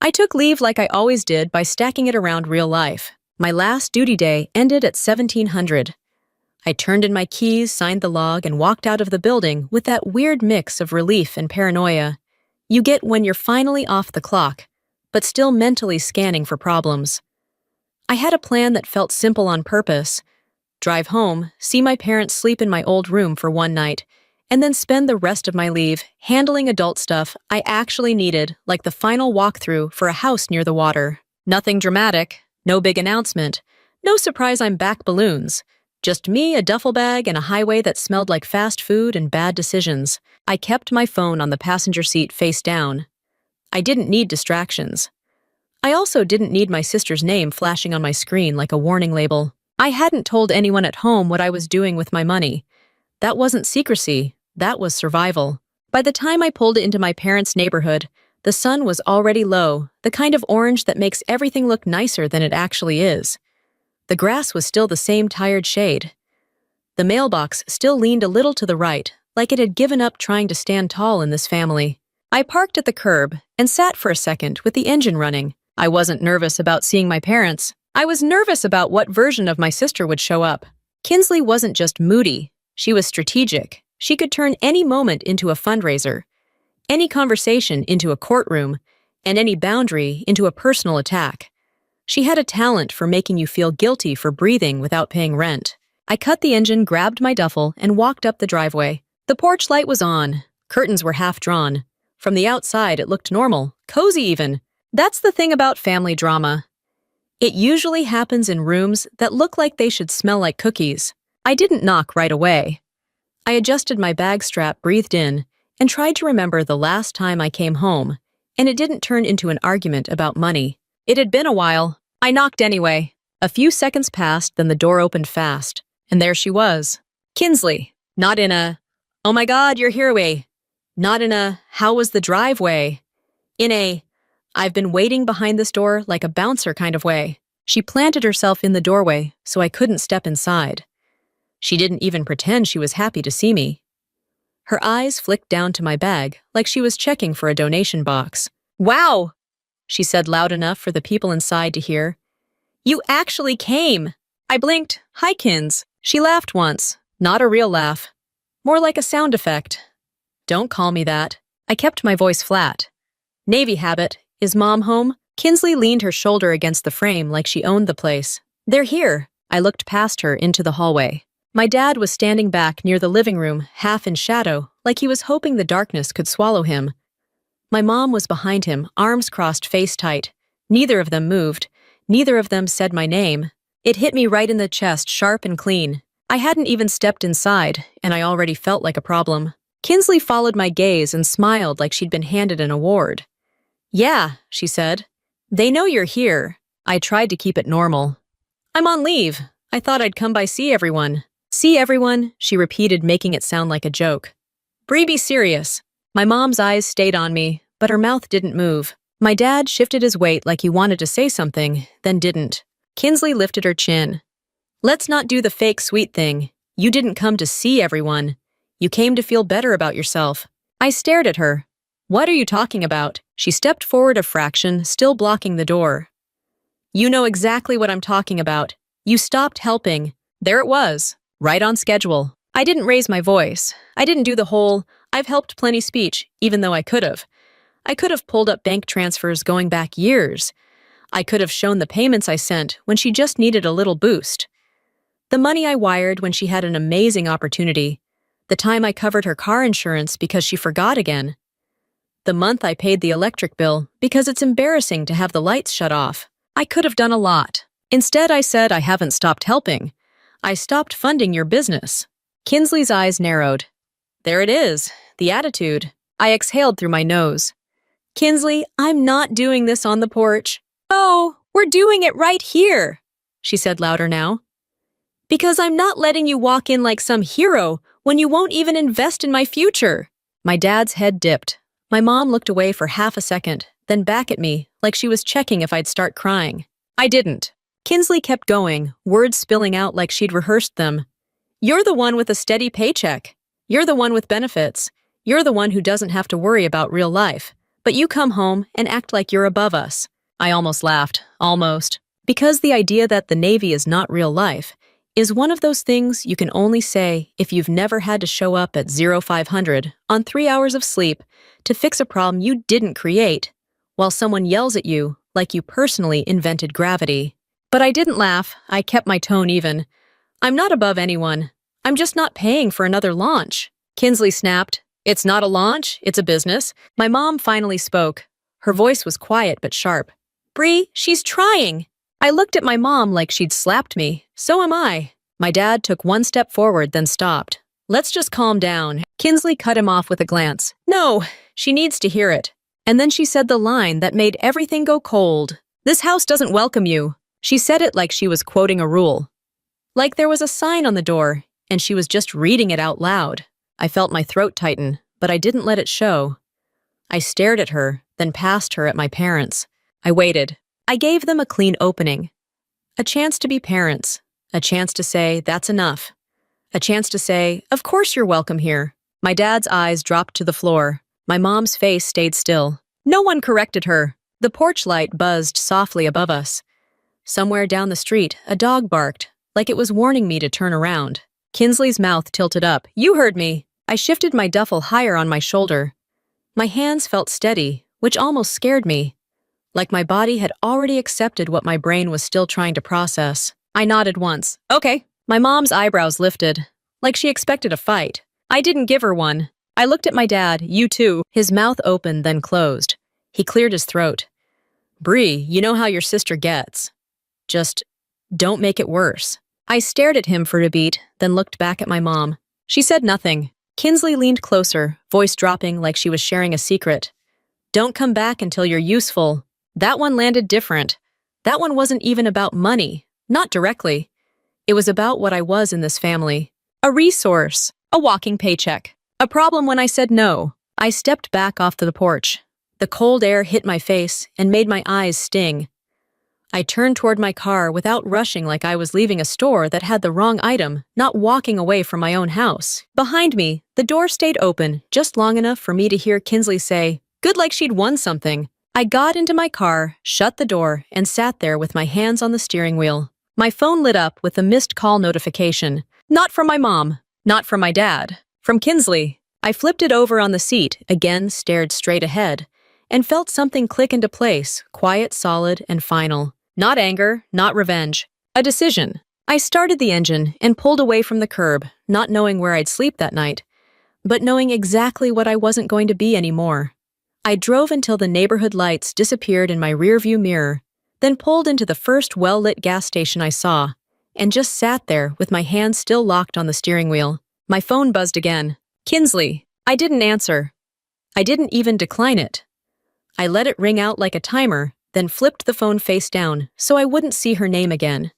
I took leave like I always did by stacking it around real life. My last duty day ended at 1700. I turned in my keys, signed the log, and walked out of the building with that weird mix of relief and paranoia you get when you're finally off the clock, but still mentally scanning for problems. I had a plan that felt simple on purpose: drive home, see my parents sleep in my old room for one night, and then spend the rest of my leave handling adult stuff I actually needed, like the final walkthrough for a house near the water. Nothing dramatic, no big announcement, no surprise I'm back balloons. Just me, a duffel bag, and a highway that smelled like fast food and bad decisions. I kept my phone on the passenger seat face down. I didn't need distractions. I also didn't need my sister's name flashing on my screen like a warning label. I hadn't told anyone at home what I was doing with my money. That wasn't secrecy, that was survival. By the time I pulled into my parents' neighborhood, the sun was already low, the kind of orange that makes everything look nicer than it actually is. The grass was still the same tired shade. The mailbox still leaned a little to the right, like it had given up trying to stand tall in this family. I parked at the curb and sat for a second with the engine running. I wasn't nervous about seeing my parents. I was nervous about what version of my sister would show up. Kinsley wasn't just moody, she was strategic. She could turn any moment into a fundraiser, any conversation into a courtroom, and any boundary into a personal attack. She had a talent for making you feel guilty for breathing without paying rent. I cut the engine, grabbed my duffel, and walked up the driveway. The porch light was on. Curtains were half drawn. From the outside, it looked normal, cozy even. That's the thing about family drama. It usually happens in rooms that look like they should smell like cookies. I didn't knock right away. I adjusted my bag strap, breathed in, and tried to remember the last time I came home, and it didn't turn into an argument about money. It had been a while. I knocked anyway. A few seconds passed, then the door opened fast, and there she was. Kinsley. Not in a, "Oh my God, you're here" way. Not in a, "How was the drive" way. In a, "I've been waiting behind this door like a bouncer" kind of way. She planted herself in the doorway, so I couldn't step inside. She didn't even pretend she was happy to see me. Her eyes flicked down to my bag, like she was checking for a donation box. "Wow," she said loud enough for the people inside to hear. "You actually came." I blinked. "Hi, Kins." She laughed once, not a real laugh. More like a sound effect. "Don't call me that." I kept my voice flat. "Navy habit. Is Mom home?" Kinsley leaned her shoulder against the frame like she owned the place. "They're here." I looked past her into the hallway. My dad was standing back near the living room, half in shadow, like he was hoping the darkness could swallow him. My mom was behind him, arms crossed, face tight. Neither of them moved. Neither of them said my name. It hit me right in the chest, sharp and clean. I hadn't even stepped inside, and I already felt like a problem. Kinsley followed my gaze and smiled like she'd been handed an award. "Yeah," she said. "They know you're here." I tried to keep it normal. "I'm on leave. I thought I'd come by see everyone." "See everyone," she repeated, making it sound like a joke. "Bree, be serious." My mom's eyes stayed on me, but her mouth didn't move. My dad shifted his weight like he wanted to say something, then didn't. Kinsley lifted her chin. "Let's not do the fake sweet thing. You didn't come to see everyone. You came to feel better about yourself." I stared at her. "What are you talking about?" She stepped forward a fraction, still blocking the door. "You know exactly what I'm talking about. You stopped helping." There it was, right on schedule. I didn't raise my voice. I didn't do the whole, "I've helped plenty" speech, even though I could have. I could have pulled up bank transfers going back years. I could have shown the payments I sent when she just needed a little boost. The money I wired when she had an amazing opportunity. The time I covered her car insurance because she forgot again. The month I paid the electric bill because it's embarrassing to have the lights shut off. I could have done a lot. Instead, I said, "I haven't stopped helping. I stopped funding your business." Kinsley's eyes narrowed. There it is, the attitude. I exhaled through my nose. "Kinsley, I'm not doing this on the porch." "Oh, we're doing it right here," she said louder now. "Because I'm not letting you walk in like some hero when you won't even invest in my future." My dad's head dipped. My mom looked away for half a second, then back at me, like she was checking if I'd start crying. I didn't. Kinsley kept going, words spilling out like she'd rehearsed them. "You're the one with a steady paycheck. You're the one with benefits. You're the one who doesn't have to worry about real life. But you come home and act like you're above us. I almost laughed, almost. Because the idea that the Navy is not real life is one of those things you can only say if you've never had to show up at 0500 on 3 hours of sleep to fix a problem you didn't create, while someone yells at you like you personally invented gravity. But I didn't laugh. I kept my tone even. I'm not above anyone. I'm just not paying for another launch. Kinsley snapped. It's not a launch, it's a business. My mom finally spoke. Her voice was quiet but sharp. Bree, she's trying. I looked at my mom like she'd slapped me. So am I. My dad took one step forward, then stopped. Let's just calm down. Kinsley cut him off with a glance. No, she needs to hear it. And then she said the line that made everything go cold. This house doesn't welcome you. She said it like she was quoting a rule. Like there was a sign on the door, and she was just reading it out loud. I felt my throat tighten, but I didn't let it show. I stared at her, then past her at my parents. I waited. I gave them a clean opening. A chance to be parents. A chance to say, that's enough. A chance to say, of course you're welcome here. My dad's eyes dropped to the floor. My mom's face stayed still. No one corrected her. The porch light buzzed softly above us. Somewhere down the street, a dog barked, like it was warning me to turn around. Kinsley's mouth tilted up. You heard me. I shifted my duffel higher on my shoulder. My hands felt steady, which almost scared me. Like my body had already accepted what my brain was still trying to process. I nodded once. Okay. My mom's eyebrows lifted, like she expected a fight. I didn't give her one. I looked at my dad. You too. His mouth opened, then closed. He cleared his throat. Bree, you know how your sister gets. Just don't make it worse. I stared at him for a beat, then looked back at my mom. She said nothing. Kinsley leaned closer, voice dropping like she was sharing a secret. Don't come back until you're useful. That one landed different. That one wasn't even about money. Not directly. It was about what I was in this family. A resource. A walking paycheck. A problem when I said no. I stepped back off to the porch. The cold air hit my face and made my eyes sting. I turned toward my car without rushing like I was leaving a store that had the wrong item, not walking away from my own house. Behind me, the door stayed open just long enough for me to hear Kinsley say, good like she'd won something. I got into my car, shut the door, and sat there with my hands on the steering wheel. My phone lit up with a missed call notification. Not from my mom, not from my dad, from Kinsley. I flipped it over on the seat, again stared straight ahead, and felt something click into place, quiet, solid, and final. Not anger, not revenge. A decision. I started the engine and pulled away from the curb, not knowing where I'd sleep that night, but knowing exactly what I wasn't going to be anymore. I drove until the neighborhood lights disappeared in my rearview mirror, then pulled into the first well-lit gas station I saw, and just sat there with my hands still locked on the steering wheel. My phone buzzed again. Kinsley. I didn't answer. I didn't even decline it. I let it ring out like a timer, then flipped the phone face down so I wouldn't see her name again.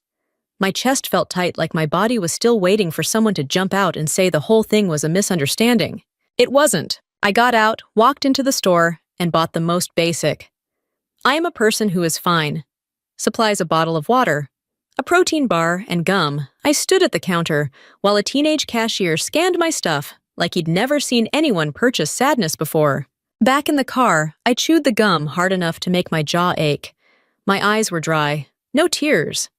My chest felt tight like my body was still waiting for someone to jump out and say the whole thing was a misunderstanding. It wasn't. I got out, walked into the store, and bought the most basic. I am a person who is fine. Supplies a bottle of water, a protein bar, and gum. I stood at the counter while a teenage cashier scanned my stuff like he'd never seen anyone purchase sadness before. Back in the car, I chewed the gum hard enough to make my jaw ache. My eyes were dry. No tears.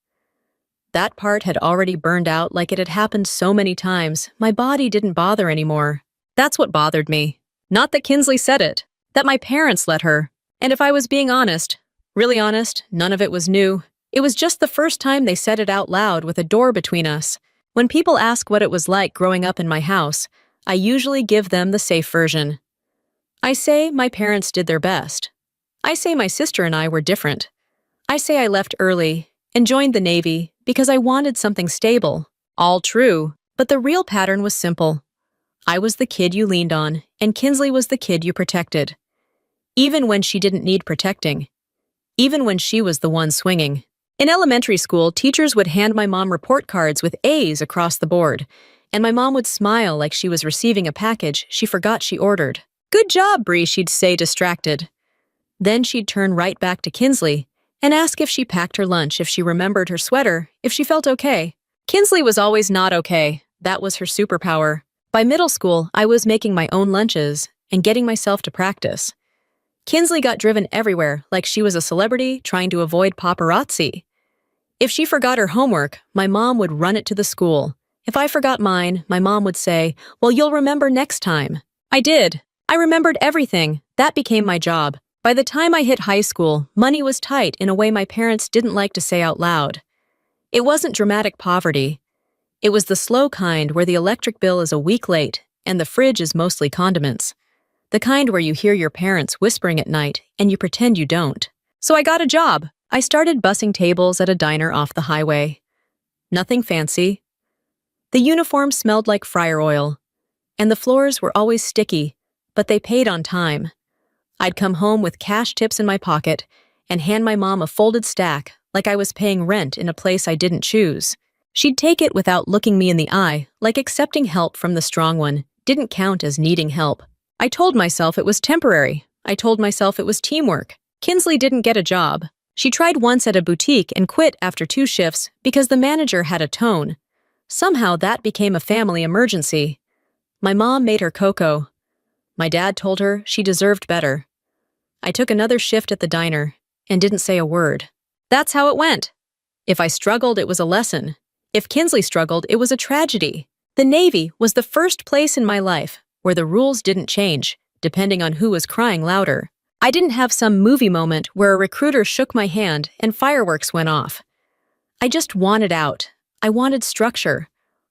That part had already burned out like it had happened so many times. My body didn't bother anymore. That's what bothered me. Not that Kinsley said it. That my parents let her. And if I was being honest, really honest, none of it was new. It was just the first time they said it out loud with a door between us. When people ask what it was like growing up in my house, I usually give them the safe version. I say my parents did their best. I say my sister and I were different. I say I left early and joined the Navy because I wanted something stable. All true, but the real pattern was simple. I was the kid you leaned on, and Kinsley was the kid you protected. Even when she didn't need protecting. Even when she was the one swinging. In elementary school, teachers would hand my mom report cards with A's across the board, and my mom would smile like she was receiving a package she forgot she ordered. Good job, Bree, she'd say, distracted. Then she'd turn right back to Kinsley and ask if she packed her lunch, if she remembered her sweater, if she felt okay. Kinsley was always not okay. That was her superpower. By middle school, I was making my own lunches and getting myself to practice. Kinsley got driven everywhere like she was a celebrity trying to avoid paparazzi. If she forgot her homework, my mom would run it to the school. If I forgot mine, my mom would say, "Well, you'll remember next time." I did. I remembered everything. That became my job. By the time I hit high school, money was tight in a way my parents didn't like to say out loud. It wasn't dramatic poverty. It was the slow kind where the electric bill is a week late and the fridge is mostly condiments. The kind where you hear your parents whispering at night and you pretend you don't. So I got a job. I started bussing tables at a diner off the highway. Nothing fancy. The uniform smelled like fryer oil, and the floors were always sticky, but they paid on time. I'd come home with cash tips in my pocket and hand my mom a folded stack like I was paying rent in a place I didn't choose. She'd take it without looking me in the eye, like accepting help from the strong one didn't count as needing help. I told myself it was temporary. I told myself it was teamwork. Kinsley didn't get a job. She tried once at a boutique and quit after 2 shifts because the manager had a tone. Somehow that became a family emergency. My mom made her cocoa. My dad told her she deserved better. I took another shift at the diner and didn't say a word. That's how it went. If I struggled, it was a lesson. If Kinsley struggled, it was a tragedy. The Navy was the first place in my life where the rules didn't change, depending on who was crying louder. I didn't have some movie moment where a recruiter shook my hand and fireworks went off. I just wanted out. I wanted structure.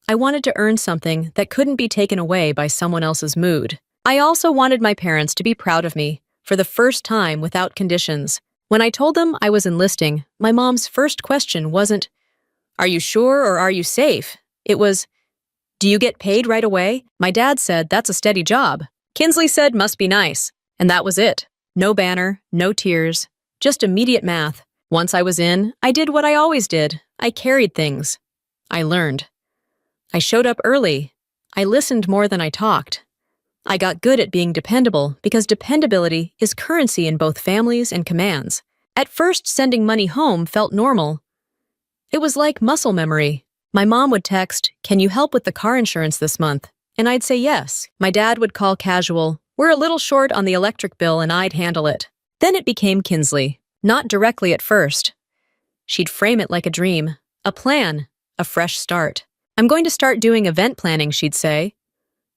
I wanted to earn something that couldn't be taken away by someone else's mood. I also wanted my parents to be proud of me, for the first time without conditions. When I told them I was enlisting, my mom's first question wasn't, "Are you sure or are you safe?" It was, "Do you get paid right away?" My dad said, "That's a steady job." Kinsley said, "Must be nice." And that was it. No banner, no tears, just immediate math. Once I was in, I did what I always did. I carried things. I learned. I showed up early. I listened more than I talked. I got good at being dependable because dependability is currency in both families and commands. At first, sending money home felt normal. It was like muscle memory. My mom would text, "Can you help with the car insurance this month?" And I'd say yes. My dad would call casual, "We're a little short on the electric bill," and I'd handle it. Then it became Kinsley. Not directly at first. She'd frame it like a dream, a plan, a fresh start. "I'm going to start doing event planning," she'd say.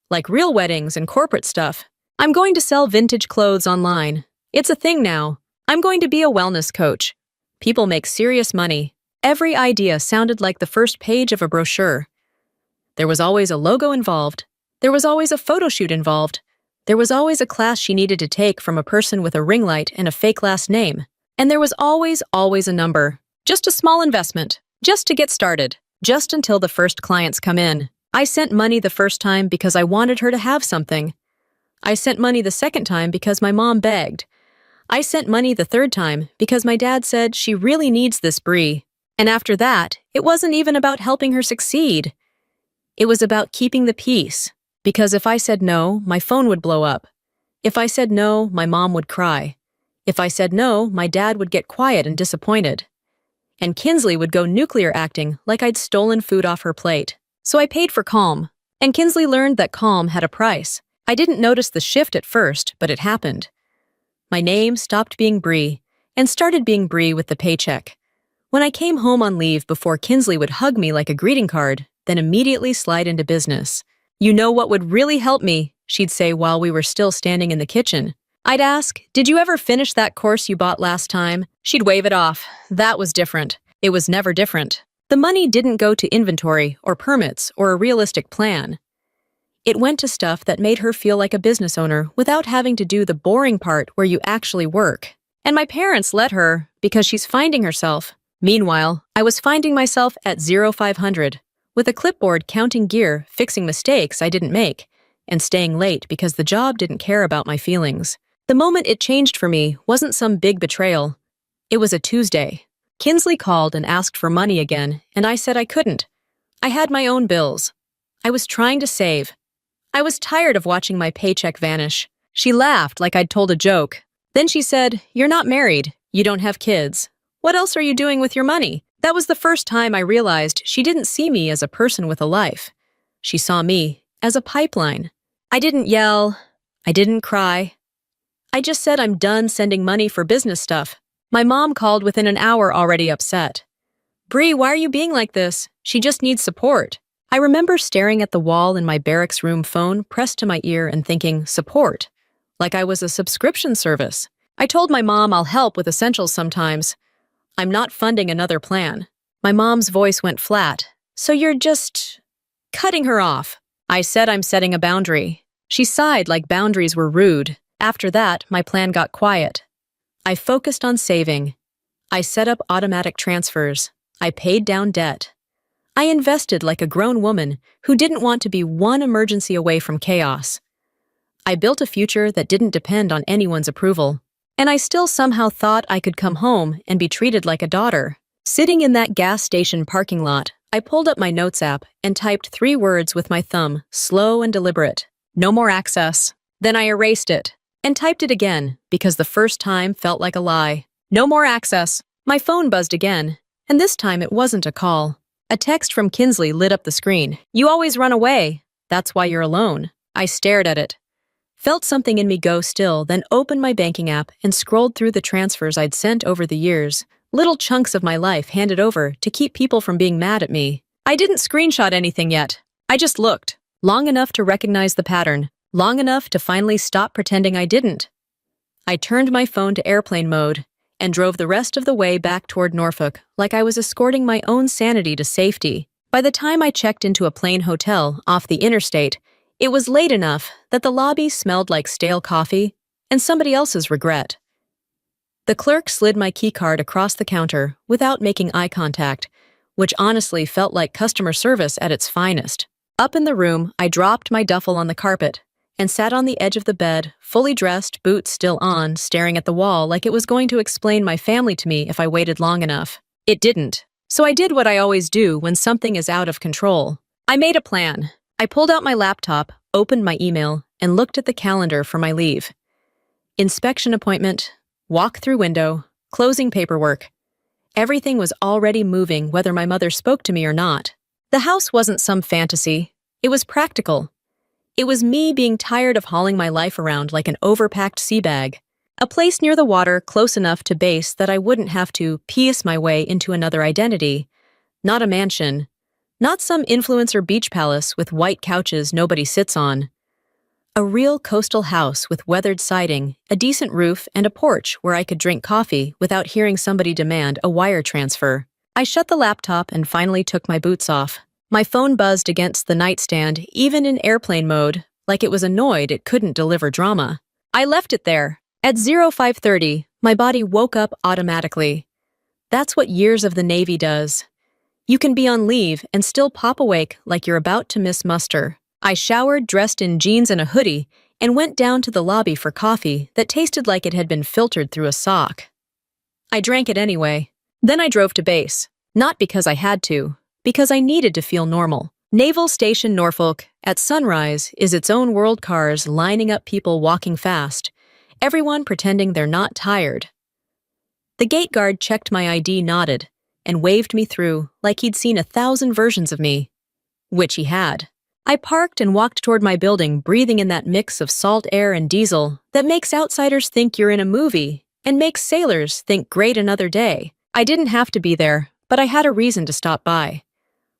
Like real weddings and corporate stuff. "I'm going to sell vintage clothes online. It's a thing now. I'm going to be a wellness coach." People make serious money. Every idea sounded like the first page of a brochure. There was always a logo involved. There was always a photo shoot involved. There was always a class she needed to take from a person with a ring light and a fake last name. And there was always a number. Just a small investment. Just to get started. Just until the first clients come in. I sent money the first time because I wanted her to have something. I sent money the second time because my mom begged. I sent money the third time because my dad said she really needs this brie. And after that, it wasn't even about helping her succeed. It was about keeping the peace. Because if I said no, my phone would blow up. If I said no, my mom would cry. If I said no, my dad would get quiet and disappointed. And Kinsley would go nuclear acting like I'd stolen food off her plate. So I paid for calm. And Kinsley learned that calm had a price. I didn't notice the shift at first, but it happened. My name stopped being Bree and started being Bree with the paycheck. When I came home on leave before Kinsley would hug me like a greeting card, then immediately slide into business. "You know what would really help me?" she'd say while we were still standing in the kitchen. I'd ask, "Did you ever finish that course you bought last time?" She'd wave it off. That was different. It was never different. The money didn't go to inventory or permits or a realistic plan. It went to stuff that made her feel like a business owner without having to do the boring part where you actually work. And my parents let her because she's finding herself. Meanwhile, I was finding myself at 0500, with a clipboard counting gear, fixing mistakes I didn't make, and staying late because the job didn't care about my feelings. The moment it changed for me wasn't some big betrayal. It was a Tuesday. Kinsley called and asked for money again, and I said I couldn't. I had my own bills. I was trying to save. I was tired of watching my paycheck vanish. She laughed like I'd told a joke. Then she said, "You're not married. You don't have kids. What else are you doing with your money?" That was the first time I realized she didn't see me as a person with a life. She saw me as a pipeline. I didn't yell. I didn't cry. I just said I'm done sending money for business stuff. My mom called within an hour already upset. Bree, why are you being like this? She just needs support. I remember staring at the wall in my barracks room phone pressed to my ear and thinking, support? Like I was a subscription service. I told my mom I'll help with essentials sometimes. I'm not funding another plan. My mom's voice went flat. So you're just cutting her off. I said I'm setting a boundary. She sighed like boundaries were rude. After that, my plan got quiet. I focused on saving. I set up automatic transfers. I paid down debt. I invested like a grown woman who didn't want to be one emergency away from chaos. I built a future that didn't depend on anyone's approval. And I still somehow thought I could come home and be treated like a daughter. Sitting in that gas station parking lot, I pulled up my notes app and typed 3 words with my thumb, slow and deliberate. No more access. Then I erased it and typed it again because the first time felt like a lie. No more access. My phone buzzed again, and this time it wasn't a call. A text from Kinsley lit up the screen. You always run away. That's why you're alone. I stared at it. Felt something in me go still, then opened my banking app and scrolled through the transfers I'd sent over the years, little chunks of my life handed over to keep people from being mad at me. I didn't screenshot anything yet. I just looked, long enough to recognize the pattern, long enough to finally stop pretending I didn't. I turned my phone to airplane mode and drove the rest of the way back toward Norfolk like I was escorting my own sanity to safety. By the time I checked into a plain hotel off the interstate, it was late enough that the lobby smelled like stale coffee and somebody else's regret. The clerk slid my keycard across the counter without making eye contact, which honestly felt like customer service at its finest. Up in the room, I dropped my duffel on the carpet and sat on the edge of the bed, fully dressed, boots still on, staring at the wall like it was going to explain my family to me if I waited long enough. It didn't. So I did what I always do when something is out of control. I made a plan. I pulled out my laptop, opened my email, and looked at the calendar for my leave. Inspection appointment, walk-through window, closing paperwork. Everything was already moving whether my mother spoke to me or not. The house wasn't some fantasy. It was practical. It was me being tired of hauling my life around like an overpacked sea bag. A place near the water close enough to base that I wouldn't have to piece my way into another identity. Not a mansion. Not some influencer beach palace with white couches nobody sits on. A real coastal house with weathered siding, a decent roof, and a porch where I could drink coffee without hearing somebody demand a wire transfer. I shut the laptop and finally took my boots off. My phone buzzed against the nightstand, even in airplane mode, like it was annoyed it couldn't deliver drama. I left it there. At 0530, my body woke up automatically. That's what years of the Navy does. You can be on leave and still pop awake like you're about to miss muster. I showered, dressed in jeans and a hoodie, and went down to the lobby for coffee that tasted like it had been filtered through a sock. I drank it anyway. Then I drove to base. Not because I had to, because I needed to feel normal. Naval Station Norfolk, at sunrise, is its own world. Cars lining up, people walking fast, everyone pretending they're not tired. The gate guard checked my ID, nodded, and waved me through like he'd seen 1,000 versions of me. Which he had. I parked and walked toward my building, breathing in that mix of salt air and diesel that makes outsiders think you're in a movie and makes sailors think great another day. I didn't have to be there, but I had a reason to stop by.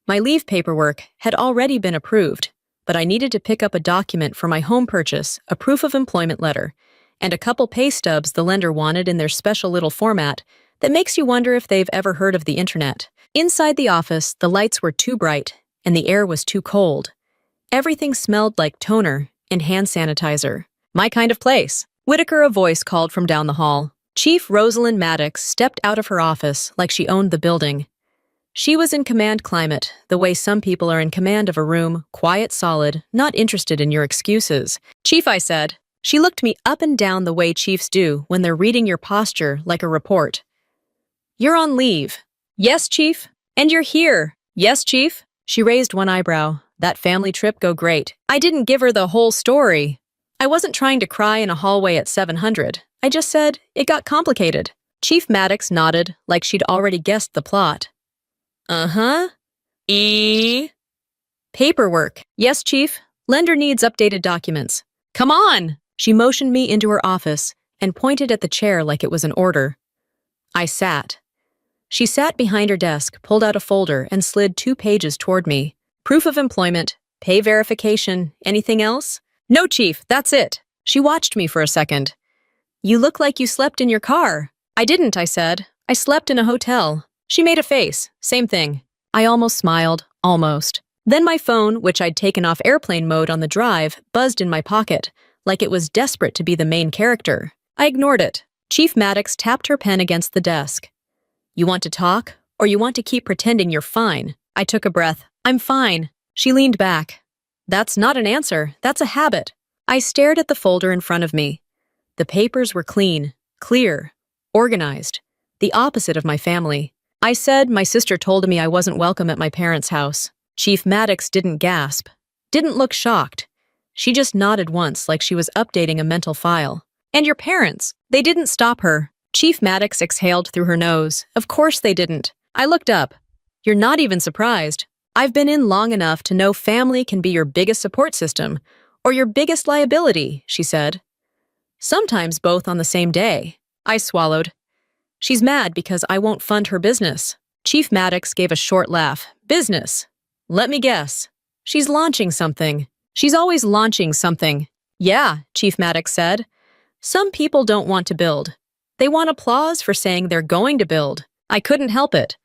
My leave paperwork had already been approved, but I needed to pick up a document for my home purchase, a proof of employment letter, and a couple pay stubs the lender wanted in their special little format that makes you wonder if they've ever heard of the internet. Inside the office, the lights were too bright and the air was too cold. Everything smelled like toner and hand sanitizer. My kind of place. Whitaker, a voice called from down the hall. Chief Rosalind Maddox stepped out of her office like she owned the building. She was in command climate, the way some people are in command of a room, quiet, solid, not interested in your excuses. Chief, I said. She looked me up and down the way chiefs do when they're reading your posture like a report. You're on leave. Yes, Chief. And you're here. Yes, Chief. She raised one eyebrow. That family trip go great. I didn't give her the whole story. I wasn't trying to cry in a hallway at 700. I just said, it got complicated. Chief Maddox nodded like she'd already guessed the plot. Uh-huh. Paperwork. Yes, Chief. Lender needs updated documents. Come on! She motioned me into her office, and pointed at the chair like it was an order. I sat. She sat behind her desk, pulled out a folder, and slid 2 pages toward me. Proof of employment, pay verification, anything else? No, Chief, that's it. She watched me for a second. You look like you slept in your car. I didn't, I said. I slept in a hotel. She made a face. Same thing. I almost smiled. Almost. Then my phone, which I'd taken off airplane mode on the drive, buzzed in my pocket, like it was desperate to be the main character. I ignored it. Chief Maddox tapped her pen against the desk. You want to talk, or you want to keep pretending you're fine? I took a breath. I'm fine. She leaned back. That's not an answer. That's a habit. I stared at the folder in front of me. The papers were clean, clear, organized, the opposite of my family. I said my sister told me I wasn't welcome at my parents' house. Chief Maddox didn't gasp, didn't look shocked. She just nodded once like she was updating a mental file. And your parents, they didn't stop her. Chief Maddox exhaled through her nose. Of course they didn't. I looked up. You're not even surprised. I've been in long enough to know family can be your biggest support system, or your biggest liability, she said. Sometimes both on the same day. I swallowed. She's mad because I won't fund her business. Chief Maddox gave a short laugh. Business? Let me guess. She's launching something. She's always launching something. Yeah, Chief Maddox said. Some people don't want to build. They want applause for saying they're going to build. I couldn't help it.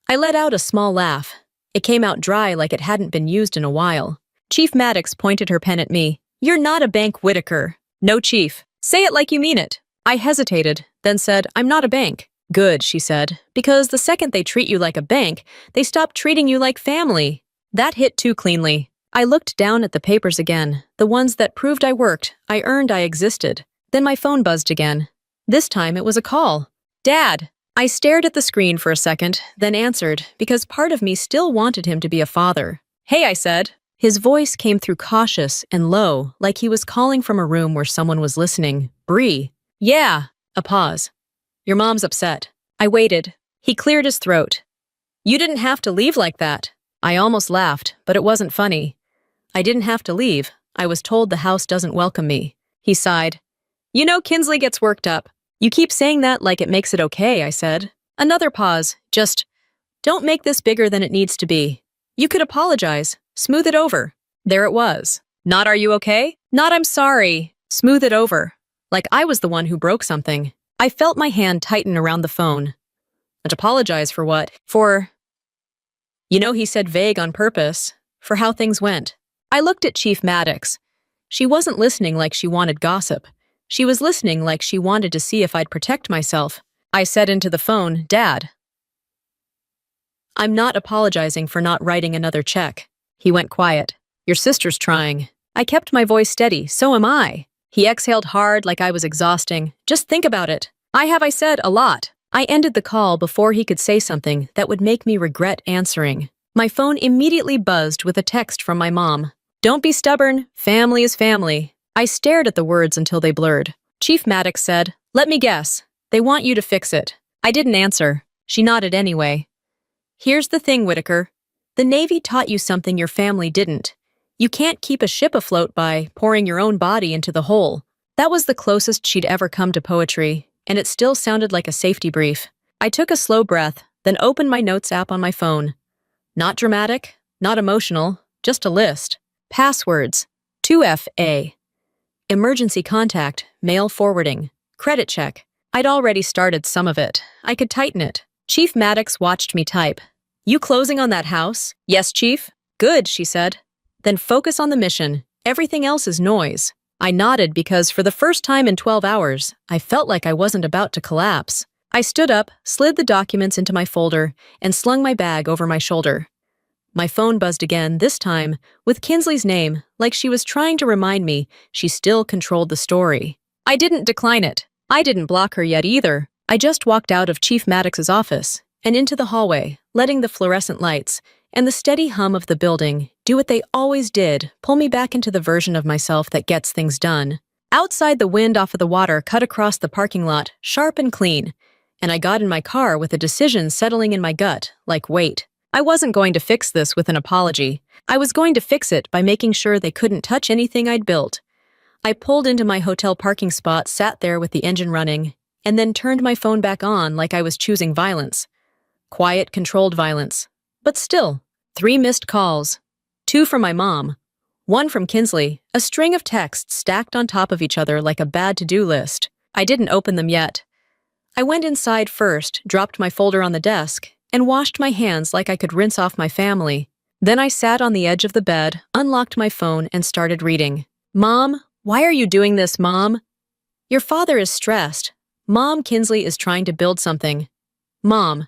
I let out a small laugh. It came out dry like it hadn't been used in a while. Chief Maddox pointed her pen at me. You're not a bank, Whitaker. No, Chief. Say it like you mean it. I hesitated, then said, I'm not a bank. Good, she said, because the second they treat you like a bank, they stop treating you like family. That hit too cleanly. I looked down at the papers again, the ones that proved I worked, I earned I existed. Then my phone buzzed again. This time it was a call. Dad! I stared at the screen for a second, then answered, because part of me still wanted him to be a father. Hey, I said. His voice came through cautious and low, like he was calling from a room where someone was listening. Bree. Yeah. A pause. Your mom's upset. I waited. He cleared his throat. You didn't have to leave like that. I almost laughed, but it wasn't funny. I didn't have to leave. I was told the house doesn't welcome me. He sighed. You know Kinsley gets worked up. You keep saying that like it makes it okay, I said. Another pause. Just, don't make this bigger than it needs to be. You could apologize. Smooth it over. There it was. Not are you okay? Not I'm sorry. Smooth it over. Like I was the one who broke something. I felt my hand tighten around the phone. And apologize for what? For... You know, he said vague on purpose. For how things went. I looked at Chief Maddox. She wasn't listening like she wanted gossip. She was listening like she wanted to see if I'd protect myself. I said into the phone, Dad. I'm not apologizing for not writing another check. He went quiet. Your sister's trying. I kept my voice steady, so am I. He exhaled hard like I was exhausting. Just think about it. I said, a lot. I ended the call before he could say something that would make me regret answering. My phone immediately buzzed with a text from my mom. Don't be stubborn. Family is family. I stared at the words until they blurred. Chief Maddox said, let me guess. They want you to fix it. I didn't answer. She nodded anyway. Here's the thing, Whitaker. The Navy taught you something your family didn't. You can't keep a ship afloat by pouring your own body into the hole. That was the closest she'd ever come to poetry, and it still sounded like a safety brief. I took a slow breath, then opened my notes app on my phone. Not dramatic, not emotional, just a list. Passwords. 2FA. Emergency contact, mail forwarding, credit check. I'd already started some of it. I could tighten it. Chief Maddox watched me type. You closing on that house? Yes, Chief. Good, she said. Then focus on the mission. Everything else is noise. I nodded because for the first time in 12 hours, I felt like I wasn't about to collapse. I stood up, slid the documents into my folder, and slung my bag over my shoulder. My phone buzzed again, this time with Kinsley's name, like she was trying to remind me she still controlled the story. I didn't decline it. I didn't block her yet either. I just walked out of Chief Maddox's office and into the hallway, letting the fluorescent lights and the steady hum of the building do what they always did, pull me back into the version of myself that gets things done. Outside, the wind off of the water cut across the parking lot, sharp and clean, and I got in my car with a decision settling in my gut, like wait. I wasn't going to fix this with an apology. I was going to fix it by making sure they couldn't touch anything I'd built. I pulled into my hotel parking spot, sat there with the engine running, and then turned my phone back on like I was choosing violence. Quiet, controlled violence. But still, 3 missed calls. 2 from my mom. 1 from Kinsley, a string of texts stacked on top of each other like a bad to-do list. I didn't open them yet. I went inside first, dropped my folder on the desk, and washed my hands like I could rinse off my family. Then I sat on the edge of the bed, unlocked my phone, and started reading. Mom, why are you doing this, Mom? Your father is stressed. Mom, Kinsley is trying to build something. Mom,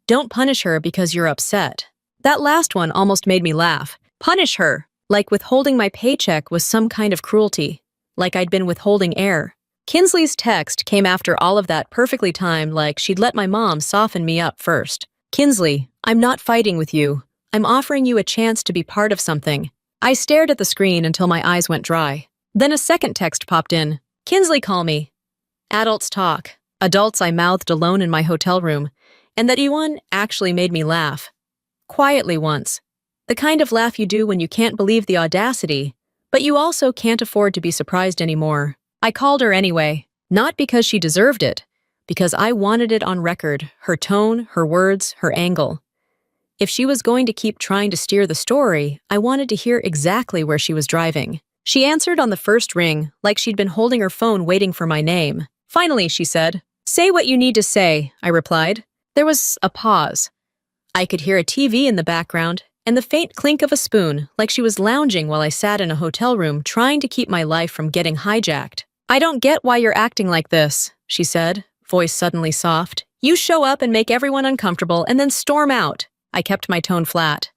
don't punish her because you're upset. That last one almost made me laugh. Punish her, like withholding my paycheck was some kind of cruelty, like I'd been withholding air. Kinsley's text came after all of that, perfectly timed, like she'd let my mom soften me up first. Kinsley, I'm not fighting with you. I'm offering you a chance to be part of something. I stared at the screen until my eyes went dry. Then a second text popped in. Kinsley, call me. Adults talk. Adults, I mouthed alone in my hotel room, and that one actually made me laugh. Quietly once. The kind of laugh you do when you can't believe the audacity, but you also can't afford to be surprised anymore. I called her anyway, not because she deserved it, because I wanted it on record, her tone, her words, her angle. If she was going to keep trying to steer the story, I wanted to hear exactly where she was driving. She answered on the first ring, like she'd been holding her phone waiting for my name. Finally, she said, "Say what you need to say," I replied. There was a pause. I could hear a TV in the background and the faint clink of a spoon, like she was lounging while I sat in a hotel room trying to keep my life from getting hijacked. "I don't get why you're acting like this," she said, voice suddenly soft. "You show up and make everyone uncomfortable and then storm out." I kept my tone flat.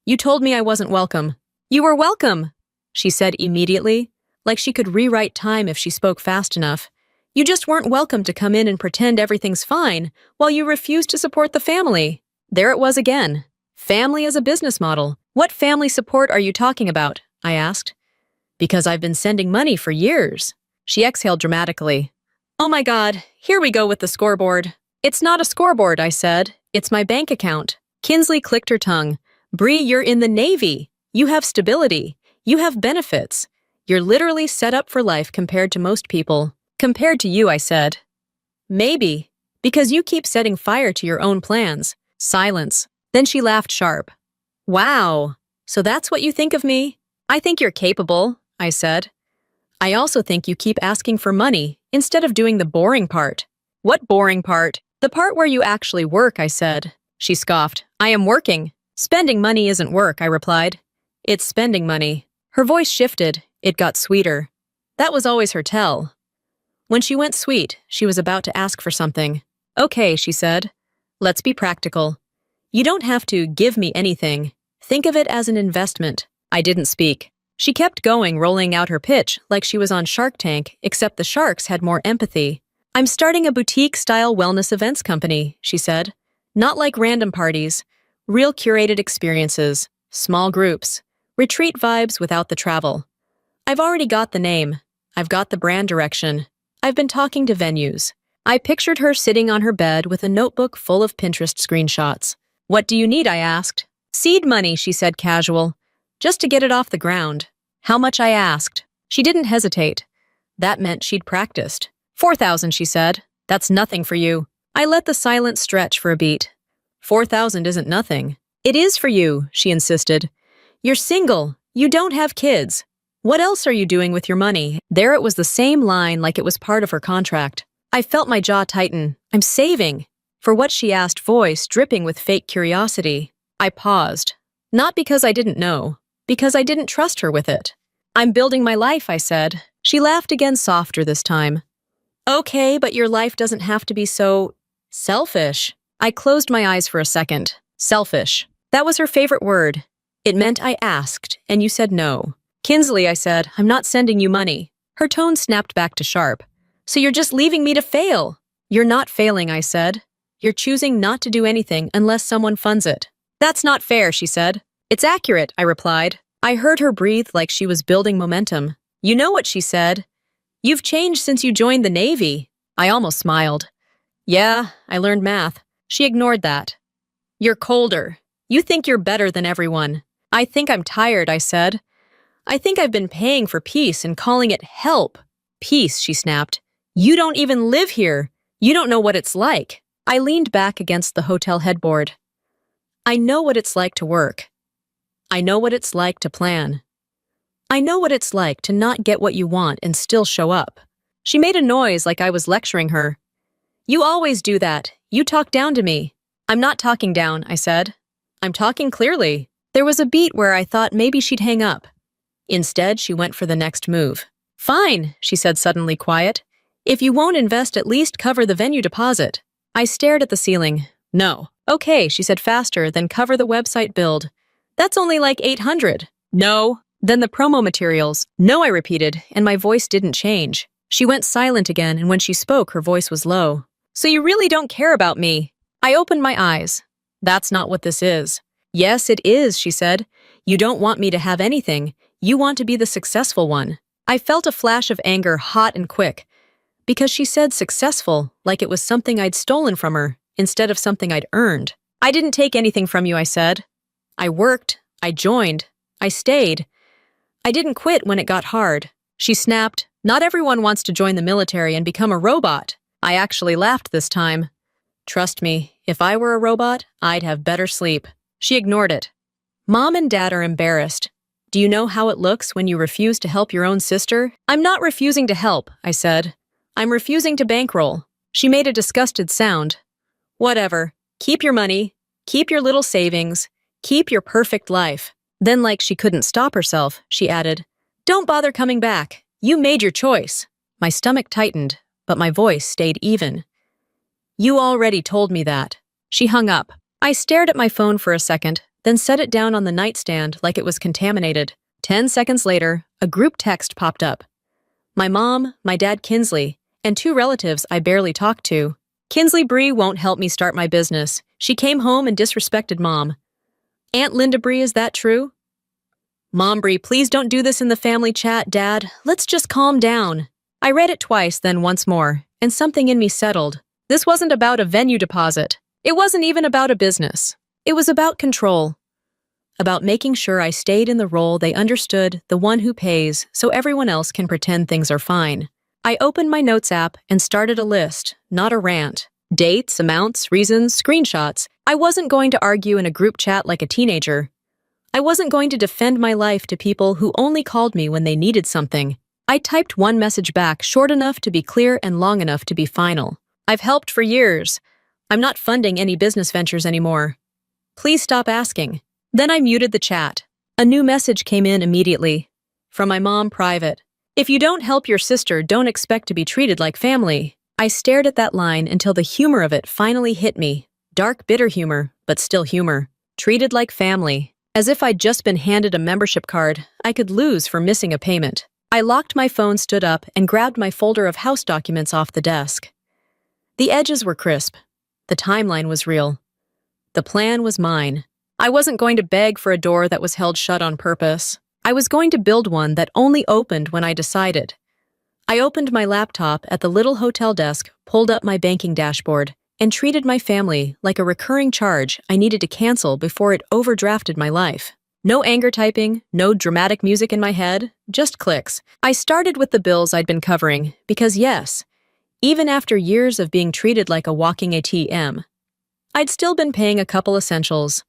"You told me I wasn't welcome." "You were welcome," she said immediately, like she could rewrite time if she spoke fast enough. "You just weren't welcome to come in and pretend everything's fine while you refuse to support the family." There it was again. Family as a business model. "What family support are you talking about?" I asked. "Because I've been sending money for years." She exhaled dramatically. "Oh my God, here we go with the scoreboard." "It's not a scoreboard," I said. "It's my bank account." Kinsley clicked her tongue. "Bree, you're in the Navy. You have stability. You have benefits. You're literally set up for life compared to most people." "Compared to you," I said. "Maybe. Because you keep setting fire to your own plans." Silence. Then she laughed sharp. "Wow. So that's what you think of me?" "I think you're capable," I said. "I also think you keep asking for money instead of doing the boring part." "What boring part?" "The part where you actually work," I said. She scoffed. "I am working." "Spending money isn't work," I replied. "It's spending money." Her voice shifted. It got sweeter. That was always her tell. When she went sweet, she was about to ask for something. "Okay," she said. "Let's be practical. You don't have to give me anything. Think of it as an investment." I didn't speak. She kept going, rolling out her pitch like she was on Shark Tank, except the sharks had more empathy. "I'm starting a boutique-style wellness events company," she said. "Not like random parties. Real curated experiences. Small groups. Retreat vibes without the travel. I've already got the name. I've got the brand direction. I've been talking to venues." I pictured her sitting on her bed with a notebook full of Pinterest screenshots. "What do you need?" I asked. "Seed money," she said, casual. "Just to get it off the ground." "How much?" I asked. She didn't hesitate. That meant she'd practiced. 4,000, she said. "That's nothing for you." I let the silence stretch for a beat. 4,000 isn't nothing. "It is for you," she insisted. "You're single. You don't have kids. What else are you doing with your money?" There it was, the same line, like it was part of her contract. I felt my jaw tighten. "I'm saving." For what she asked, voice dripping with fake curiosity. I paused. Not because I didn't know, because I didn't trust her with it. "I'm building my life," I said. She laughed again, softer this time. "Okay, but your life doesn't have to be so selfish." I closed my eyes for a second. Selfish. That was her favorite word. It meant I asked, and you said no. "Kinsley," I said, "I'm not sending you money." Her tone snapped back to sharp. "So you're just leaving me to fail?" "You're not failing," I said. "You're choosing not to do anything unless someone funds it." "That's not fair," she said. "It's accurate," I replied. I heard her breathe like she was building momentum. "You know what," she said. "You've changed since you joined the Navy." I almost smiled. "Yeah, I learned math." She ignored that. "You're colder. You think you're better than everyone." "I think I'm tired," I said. I think I've been paying for peace and calling it help. Peace, she snapped. You don't even live here. You don't know what it's like. I leaned back against the hotel headboard. I know what it's like to work. I know what it's like to plan. I know what it's like to not get what you want and still show up. She made a noise like I was lecturing her. You always do that. You talk down to me. I'm not talking down, I said. I'm talking clearly. There was a beat where I thought maybe she'd hang up. Instead, she went for the next move. Fine, she said suddenly quiet. If you won't invest, at least cover the venue deposit. I stared at the ceiling. No. Okay, she said faster, then cover the website build. That's only like $800. No. Then the promo materials. No, I repeated, and my voice didn't change. She went silent again, and when she spoke, her voice was low. So you really don't care about me? I opened my eyes. That's not what this is. Yes, it is, she said. You don't want me to have anything. You want to be the successful one. I felt a flash of anger, hot and quick, because she said successful like it was something I'd stolen from her instead of something I'd earned. I didn't take anything from you, I said. I worked, I joined, I stayed. I didn't quit when it got hard. She snapped, not everyone wants to join the military and become a robot. I actually laughed this time. Trust me, if I were a robot, I'd have better sleep. She ignored it. Mom and Dad are embarrassed. Do you know how it looks when you refuse to help your own sister? I'm not refusing to help, I said. I'm refusing to bankroll. She made a disgusted sound. Whatever. Keep your money. Keep your little savings. Keep your perfect life. Then, like she couldn't stop herself, she added, Don't bother coming back. You made your choice. My stomach tightened, but my voice stayed even. You already told me that. She hung up. I stared at my phone for a second, then set it down on the nightstand like it was contaminated. 10 seconds later, a group text popped up. My mom, my dad Kinsley, and 2 relatives I barely talked to. Kinsley Bree won't help me start my business. She came home and disrespected Mom. Aunt Linda Bree, is that true? Mom Bree, please don't do this in the family chat, Dad. Let's just calm down. I read it twice, then once more, and something in me settled. This wasn't about a venue deposit. It wasn't even about a business. It was about control. About making sure I stayed in the role they understood, the one who pays, so everyone else can pretend things are fine. I opened my notes app and started a list, not a rant. Dates, amounts, reasons, screenshots. I wasn't going to argue in a group chat like a teenager. I wasn't going to defend my life to people who only called me when they needed something. I typed one message back, short enough to be clear and long enough to be final. I've helped for years. I'm not funding any business ventures anymore. Please stop asking. Then I muted the chat. A new message came in immediately. From my mom, private. If you don't help your sister, don't expect to be treated like family. I stared at that line until the humor of it finally hit me. Dark, bitter humor, but still humor. Treated like family. As if I'd just been handed a membership card I could lose for missing a payment. I locked my phone, stood up, and grabbed my folder of house documents off the desk. The edges were crisp. The timeline was real. The plan was mine. I wasn't going to beg for a door that was held shut on purpose. I was going to build one that only opened when I decided. I opened my laptop at the little hotel desk, pulled up my banking dashboard, and treated my family like a recurring charge I needed to cancel before it overdrafted my life. No anger typing, no dramatic music in my head, just clicks. I started with the bills I'd been covering because yes, even after years of being treated like a walking ATM, I'd still been paying a couple essentials.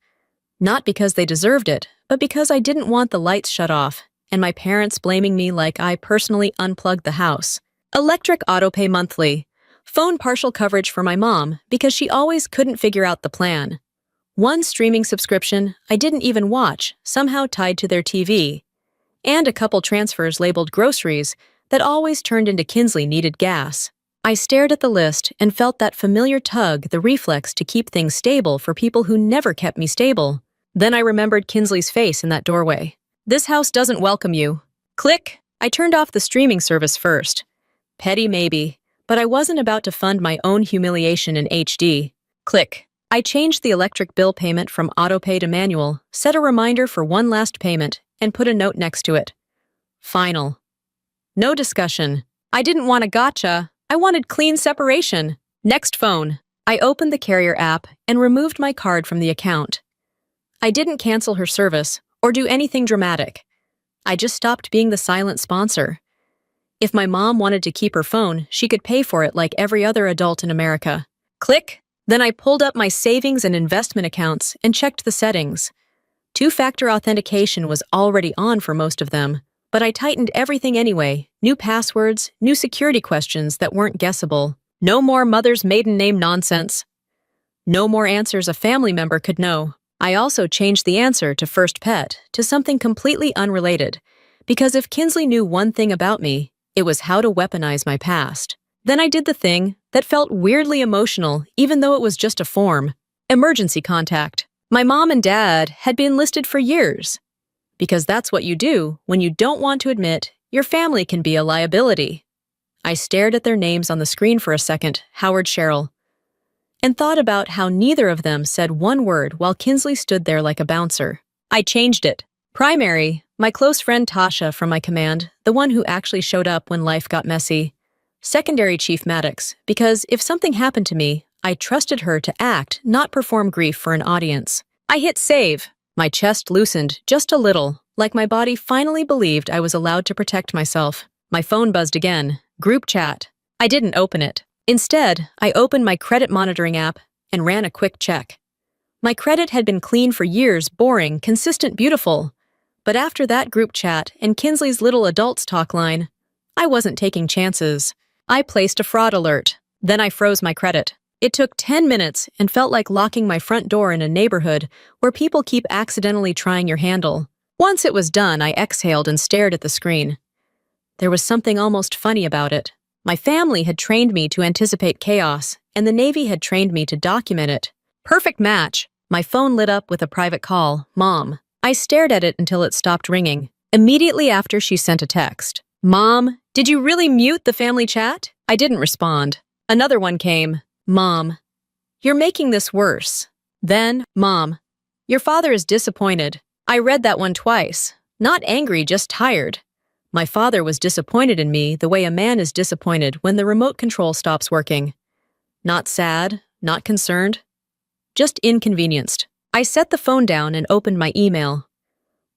Not because they deserved it, but because I didn't want the lights shut off, and my parents blaming me like I personally unplugged the house. Electric autopay monthly. Phone partial coverage for my mom because she always couldn't figure out the plan. One streaming subscription I didn't even watch, somehow tied to their TV. And a couple transfers labeled groceries that always turned into Kinsley needed gas. I stared at the list and felt that familiar tug, the reflex to keep things stable for people who never kept me stable. Then I remembered Kinsley's face in that doorway. This house doesn't welcome you. Click. I turned off the streaming service first. Petty maybe, but I wasn't about to fund my own humiliation in HD. Click. I changed the electric bill payment from autopay to manual, set a reminder for one last payment, and put a note next to it. Final. No discussion. I didn't want a gotcha. I wanted clean separation. Next phone. I opened the carrier app and removed my card from the account. I didn't cancel her service or do anything dramatic. I just stopped being the silent sponsor. If my mom wanted to keep her phone, she could pay for it like every other adult in America. Click! Then I pulled up my savings and investment accounts and checked the settings. Two-factor authentication was already on for most of them, but I tightened everything anyway. New passwords, new security questions that weren't guessable. No more mother's maiden name nonsense. No more answers a family member could know. I also changed the answer to first pet to something completely unrelated, because if Kinsley knew one thing about me, it was how to weaponize my past. Then I did the thing that felt weirdly emotional, even though it was just a form. Emergency contact. My mom and dad had been listed for years. Because that's what you do when you don't want to admit your family can be a liability. I stared at their names on the screen for a second, Howard Cheryl, and thought about how neither of them said one word while Kinsley stood there like a bouncer. I changed it. Primary, my close friend Tasha from my command, the one who actually showed up when life got messy. Secondary, Chief Maddox, because if something happened to me, I trusted her to act, not perform grief for an audience. I hit save. My chest loosened just a little, like my body finally believed I was allowed to protect myself. My phone buzzed again. Group chat. I didn't open it. Instead, I opened my credit monitoring app and ran a quick check. My credit had been clean for years, boring, consistent, beautiful. But after that group chat and Kinsley's little adults talk line, I wasn't taking chances. I placed a fraud alert. Then I froze my credit. It took 10 minutes and felt like locking my front door in a neighborhood where people keep accidentally trying your handle. Once it was done, I exhaled and stared at the screen. There was something almost funny about it. My family had trained me to anticipate chaos, and the Navy had trained me to document it. Perfect match. My phone lit up with a private call. Mom. I stared at it until it stopped ringing. Immediately after, she sent a text. Mom, did you really mute the family chat? I didn't respond. Another one came. Mom, you're making this worse. Then, Mom, your father is disappointed. I read that one twice. Not angry, just tired. My father was disappointed in me the way a man is disappointed when the remote control stops working. Not sad, not concerned, just inconvenienced. I set the phone down and opened my email.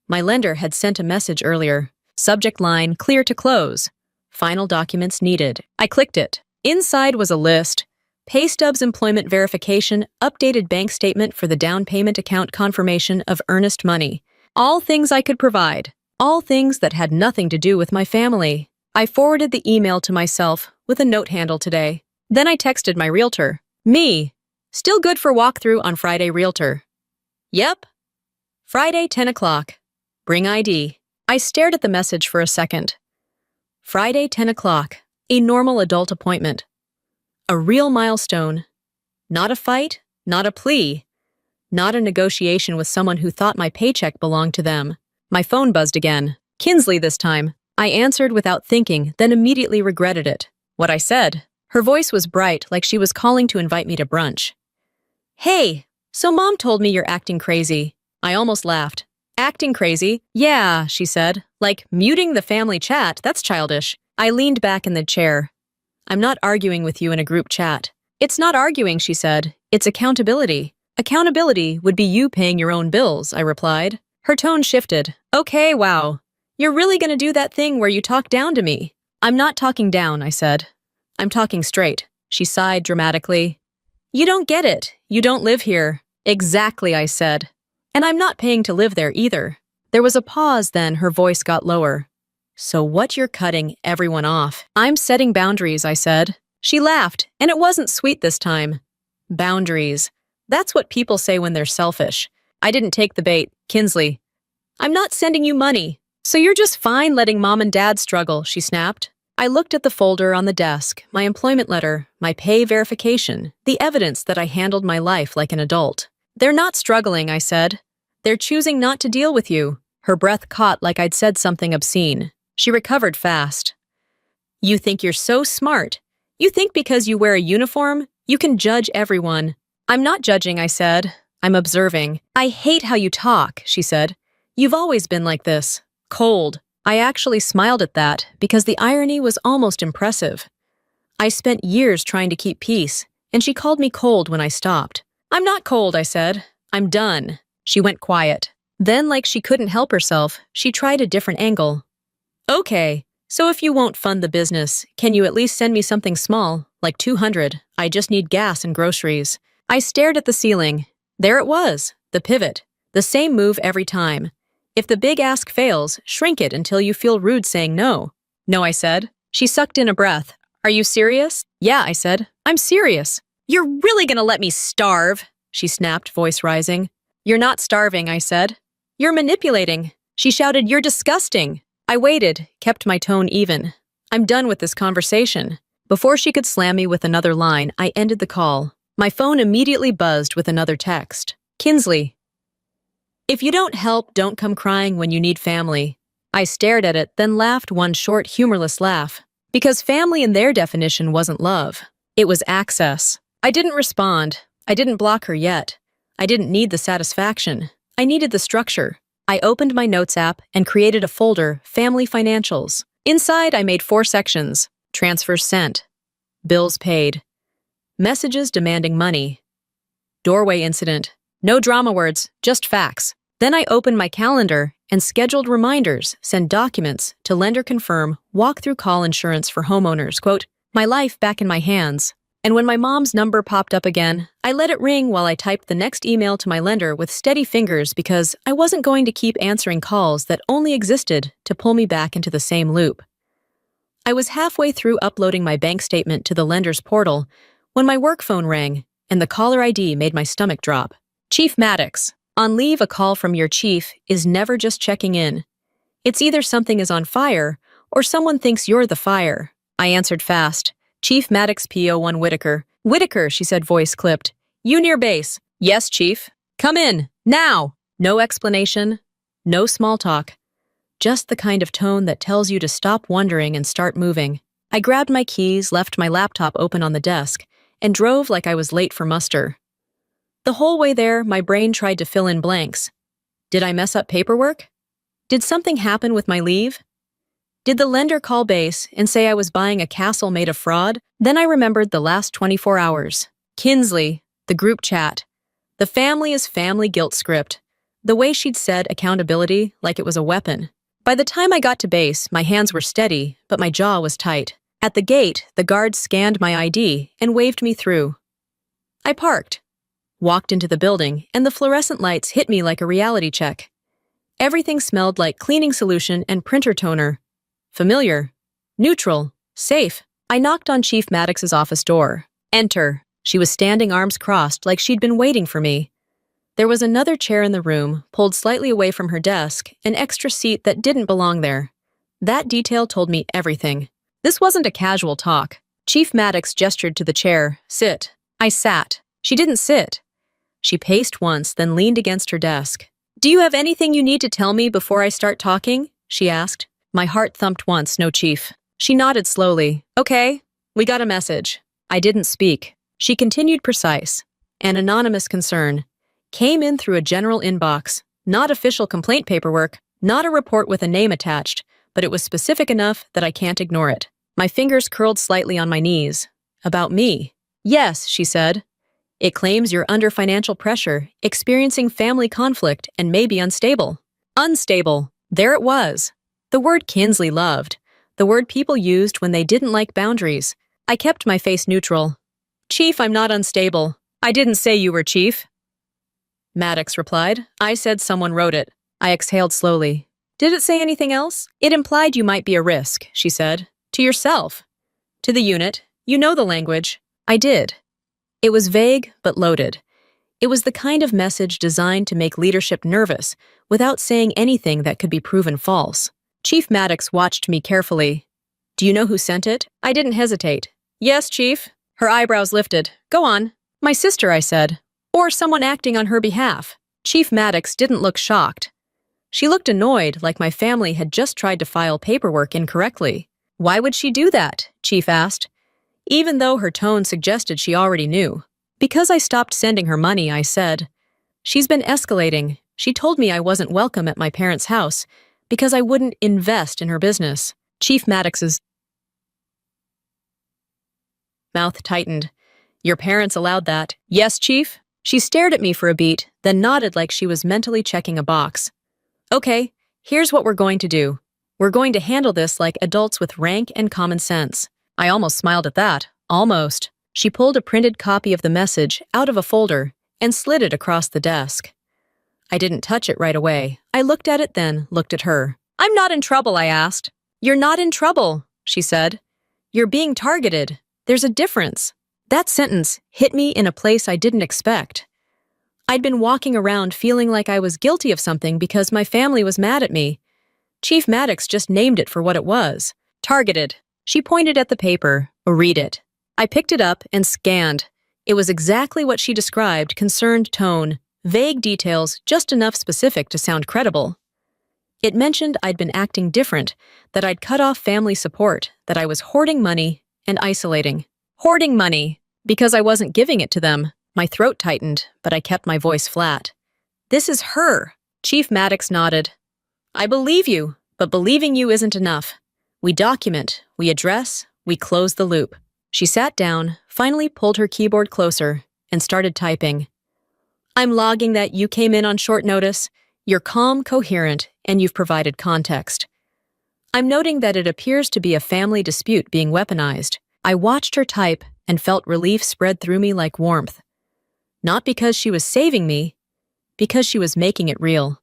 My lender had sent a message earlier. Subject line, clear to close. Final documents needed. I clicked it. Inside was a list. Pay stubs, employment verification, updated bank statement for the down payment account, confirmation of earnest money. All things I could provide. All things that had nothing to do with my family. I forwarded the email to myself with a note handle today. Then I texted my realtor. Me. Still good for walkthrough on Friday, realtor. Yep. Friday, 10 o'clock. Bring ID. I stared at the message for a second. Friday, 10 o'clock. A normal adult appointment. A real milestone. Not a fight, not a plea. Not a negotiation with someone who thought my paycheck belonged to them. My phone buzzed again. Kinsley this time. I answered without thinking, then immediately regretted it. What I said. Her voice was bright, like she was calling to invite me to brunch. Hey, so Mom told me you're acting crazy. I almost laughed. Acting crazy? Yeah, she said. Like muting the family chat, that's childish. I leaned back in the chair. I'm not arguing with you in a group chat. It's not arguing, she said. It's accountability. Accountability would be you paying your own bills, I replied. Her tone shifted. Okay, wow. You're really gonna do that thing where you talk down to me? I'm not talking down, I said. I'm talking straight. She sighed dramatically. You don't get it. You don't live here. Exactly, I said. And I'm not paying to live there either. There was a pause, then her voice got lower. So what, you're cutting everyone off? I'm setting boundaries, I said. She laughed, and it wasn't sweet this time. Boundaries. That's what people say when they're selfish. I didn't take the bait. Kinsley. I'm not sending you money. So you're just fine letting Mom and Dad struggle, she snapped. I looked at the folder on the desk, my employment letter, my pay verification, the evidence that I handled my life like an adult. They're not struggling, I said. They're choosing not to deal with you. Her breath caught like I'd said something obscene. She recovered fast. You think you're so smart. You think because you wear a uniform, you can judge everyone. I'm not judging, I said. I'm observing. I hate how you talk, she said. You've always been like this. Cold. I actually smiled at that because the irony was almost impressive. I spent years trying to keep peace, and she called me cold when I stopped. I'm not cold, I said. I'm done. She went quiet. Then, like she couldn't help herself, she tried a different angle. Okay, so if you won't fund the business, can you at least send me something small, like 200? I just need gas and groceries. I stared at the ceiling. There it was, the pivot. The same move every time. If the big ask fails, shrink it until you feel rude saying no. No, I said. She sucked in a breath. Are you serious? Yeah, I said. I'm serious. You're really gonna let me starve? She snapped, voice rising. You're not starving, I said. You're manipulating. She shouted, you're disgusting. I waited, kept my tone even. I'm done with this conversation. Before she could slam me with another line, I ended the call. My phone immediately buzzed with another text. Kinsley. If you don't help, don't come crying when you need family. I stared at it, then laughed one short, humorless laugh. Because family in their definition wasn't love. It was access. I didn't respond. I didn't block her yet. I didn't need the satisfaction. I needed the structure. I opened my notes app and created a folder, Family Financials. Inside, I made 4 sections. Transfers sent. Bills paid. Messages demanding money. Doorway incident. No drama words, just facts. Then I opened my calendar and scheduled reminders, send documents to lender confirm, walk through call insurance for homeowners, quote, my life back in my hands. And when my mom's number popped up again, I let it ring while I typed the next email to my lender with steady fingers because I wasn't going to keep answering calls that only existed to pull me back into the same loop. I was halfway through uploading my bank statement to the lender's portal when my work phone rang and the caller ID made my stomach drop. Chief Maddox, on leave, a call from your chief is never just checking in. It's either something is on fire or someone thinks you're the fire. I answered fast. Chief Maddox P.O.1 Whitaker. Whitaker, she said, voice clipped. You near base? Yes, Chief. Come in, now! No explanation, no small talk. Just the kind of tone that tells you to stop wondering and start moving. I grabbed my keys, left my laptop open on the desk, and drove like I was late for muster. The whole way there, my brain tried to fill in blanks. Did I mess up paperwork? Did something happen with my leave? Did the lender call base and say I was buying a castle made of fraud? Then I remembered the last 24 hours. Kinsley, the group chat. The family is family guilt script. The way she'd said accountability like it was a weapon. By the time I got to base, my hands were steady, but my jaw was tight. At the gate, the guard scanned my ID and waved me through. I parked, walked into the building, and the fluorescent lights hit me like a reality check. Everything smelled like cleaning solution and printer toner. Familiar, neutral, safe. I knocked on Chief Maddox's office door. Enter. She was standing arms crossed like she'd been waiting for me. There was another chair in the room, pulled slightly away from her desk, an extra seat that didn't belong there. That detail told me everything. This wasn't a casual talk. Chief Maddox gestured to the chair. Sit. I sat. She didn't sit. She paced once, then leaned against her desk. Do you have anything you need to tell me before I start talking? She asked. My heart thumped once, no, Chief. She nodded slowly. Okay, we got a message. I didn't speak. She continued precise. An anonymous concern. Came in through a general inbox. Not official complaint paperwork, not a report with a name attached, but it was specific enough that I can't ignore it. My fingers curled slightly on my knees. About me. Yes, she said. It claims you're under financial pressure, experiencing family conflict, and may be unstable. Unstable. There it was. The word Kinsley loved. The word people used when they didn't like boundaries. I kept my face neutral. Chief, I'm not unstable. I didn't say you were, Chief. Maddox replied. I said someone wrote it. I exhaled slowly. Did it say anything else? It implied you might be a risk, she said. To yourself. To the unit. You know the language. I did. It was vague, but loaded. It was the kind of message designed to make leadership nervous, without saying anything that could be proven false. Chief Maddox watched me carefully. Do you know who sent it? I didn't hesitate. Yes, Chief. Her eyebrows lifted. Go on. My sister, I said. Or someone acting on her behalf. Chief Maddox didn't look shocked. She looked annoyed, like my family had just tried to file paperwork incorrectly. Why would she do that? Chief asked, even though her tone suggested she already knew. Because I stopped sending her money, I said. She's been escalating. She told me I wasn't welcome at my parents' house because I wouldn't invest in her business. Chief Maddox's mouth tightened. Your parents allowed that. Yes, Chief? She stared at me for a beat, then nodded like she was mentally checking a box. Okay, here's what we're going to do. We're going to handle this like adults with rank and common sense. I almost smiled at that. Almost. She pulled a printed copy of the message out of a folder and slid it across the desk. I didn't touch it right away. I looked at it, then looked at her. I'm not in trouble, I asked. You're not in trouble, she said. You're being targeted. There's a difference. That sentence hit me in a place I didn't expect. I'd been walking around feeling like I was guilty of something because my family was mad at me. Chief Maddox just named it for what it was. Targeted. She pointed at the paper. Read it. I picked it up and scanned. It was exactly what she described, concerned tone, vague details, just enough specific to sound credible. It mentioned I'd been acting different, that I'd cut off family support, that I was hoarding money and isolating. Hoarding money, because I wasn't giving it to them. My throat tightened, but I kept my voice flat. This is her. Chief Maddox nodded. I believe you, but believing you isn't enough. We document, we address, we close the loop. She sat down, finally pulled her keyboard closer, and started typing. I'm logging that you came in on short notice. You're calm, coherent, and you've provided context. I'm noting that it appears to be a family dispute being weaponized. I watched her type and felt relief spread through me like warmth. Not because she was saving me, because she was making it real.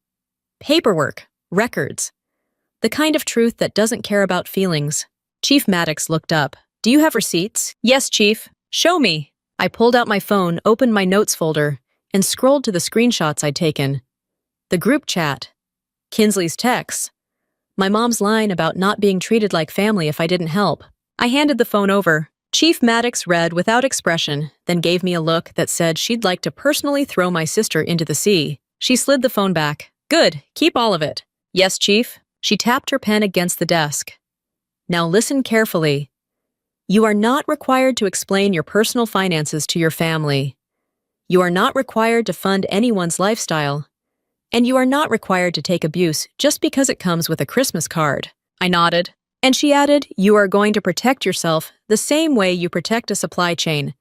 Paperwork, records. The kind of truth that doesn't care about feelings. Chief Maddox looked up. Do you have receipts? Yes, Chief. Show me. I pulled out my phone, opened my notes folder, and scrolled to the screenshots I'd taken. The group chat. Kinsley's texts. My mom's line about not being treated like family if I didn't help. I handed the phone over. Chief Maddox read without expression, then gave me a look that said she'd like to personally throw my sister into the sea. She slid the phone back. Good, keep all of it. Yes, Chief. She tapped her pen against the desk. Now listen carefully. You are not required to explain your personal finances to your family. You are not required to fund anyone's lifestyle. And you are not required to take abuse just because it comes with a Christmas card. I nodded. And she added, you are going to protect yourself the same way you protect a supply chain.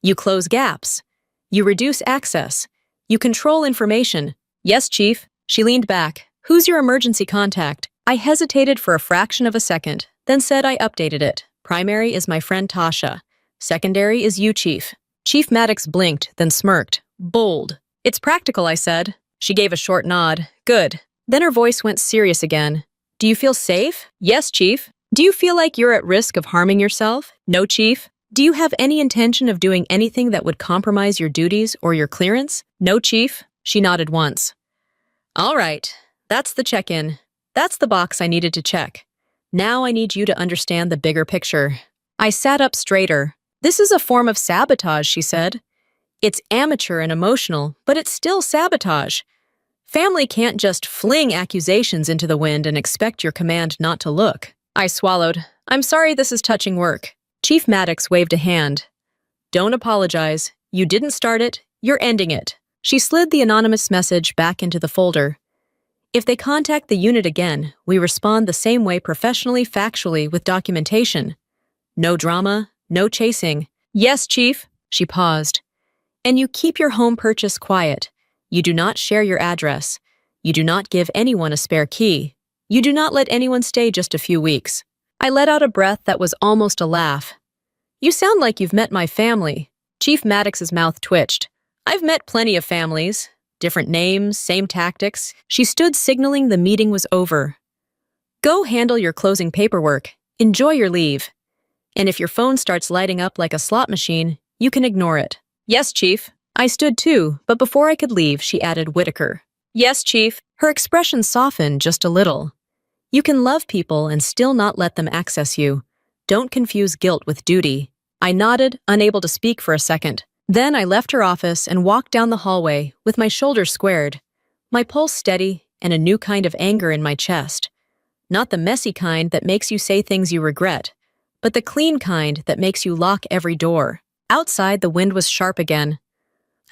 You close gaps. You reduce access. You control information. Yes, Chief. She leaned back. Who's your emergency contact? I hesitated for a fraction of a second, then said I updated it. Primary is my friend Tasha. Secondary is you, Chief. Chief Maddox blinked, then smirked. Bold. It's practical, I said. She gave a short nod. Good. Then her voice went serious again. Do you feel safe? Yes, Chief. Do you feel like you're at risk of harming yourself? No, Chief. Do you have any intention of doing anything that would compromise your duties or your clearance? No, Chief. She nodded once. All right. That's the check-in. That's the box I needed to check. Now I need you to understand the bigger picture. I sat up straighter. This is a form of sabotage, she said. It's amateur and emotional, but it's still sabotage. Family can't just fling accusations into the wind and expect your command not to look. I swallowed. I'm sorry this is touching work. Chief Maddox waved a hand. Don't apologize. You didn't start it. You're ending it. She slid the anonymous message back into the folder. If they contact the unit again, we respond the same way professionally, factually, with documentation. No drama, no chasing. Yes, Chief. She paused. And you keep your home purchase quiet. You do not share your address. You do not give anyone a spare key. You do not let anyone stay just a few weeks. I let out a breath that was almost a laugh. You sound like you've met my family. Chief Maddox's mouth twitched. I've met plenty of families. Different names, same tactics. She stood signaling the meeting was over. Go handle your closing paperwork. Enjoy your leave. And if your phone starts lighting up like a slot machine, you can ignore it. Yes, Chief. I stood too, but before I could leave, she added Whitaker. Yes, Chief. Her expression softened just a little. You can love people and still not let them access you. Don't confuse guilt with duty. I nodded, unable to speak for a second. Then I left her office and walked down the hallway with my shoulders squared, my pulse steady and a new kind of anger in my chest. Not the messy kind that makes you say things you regret, but the clean kind that makes you lock every door. Outside, the wind was sharp again.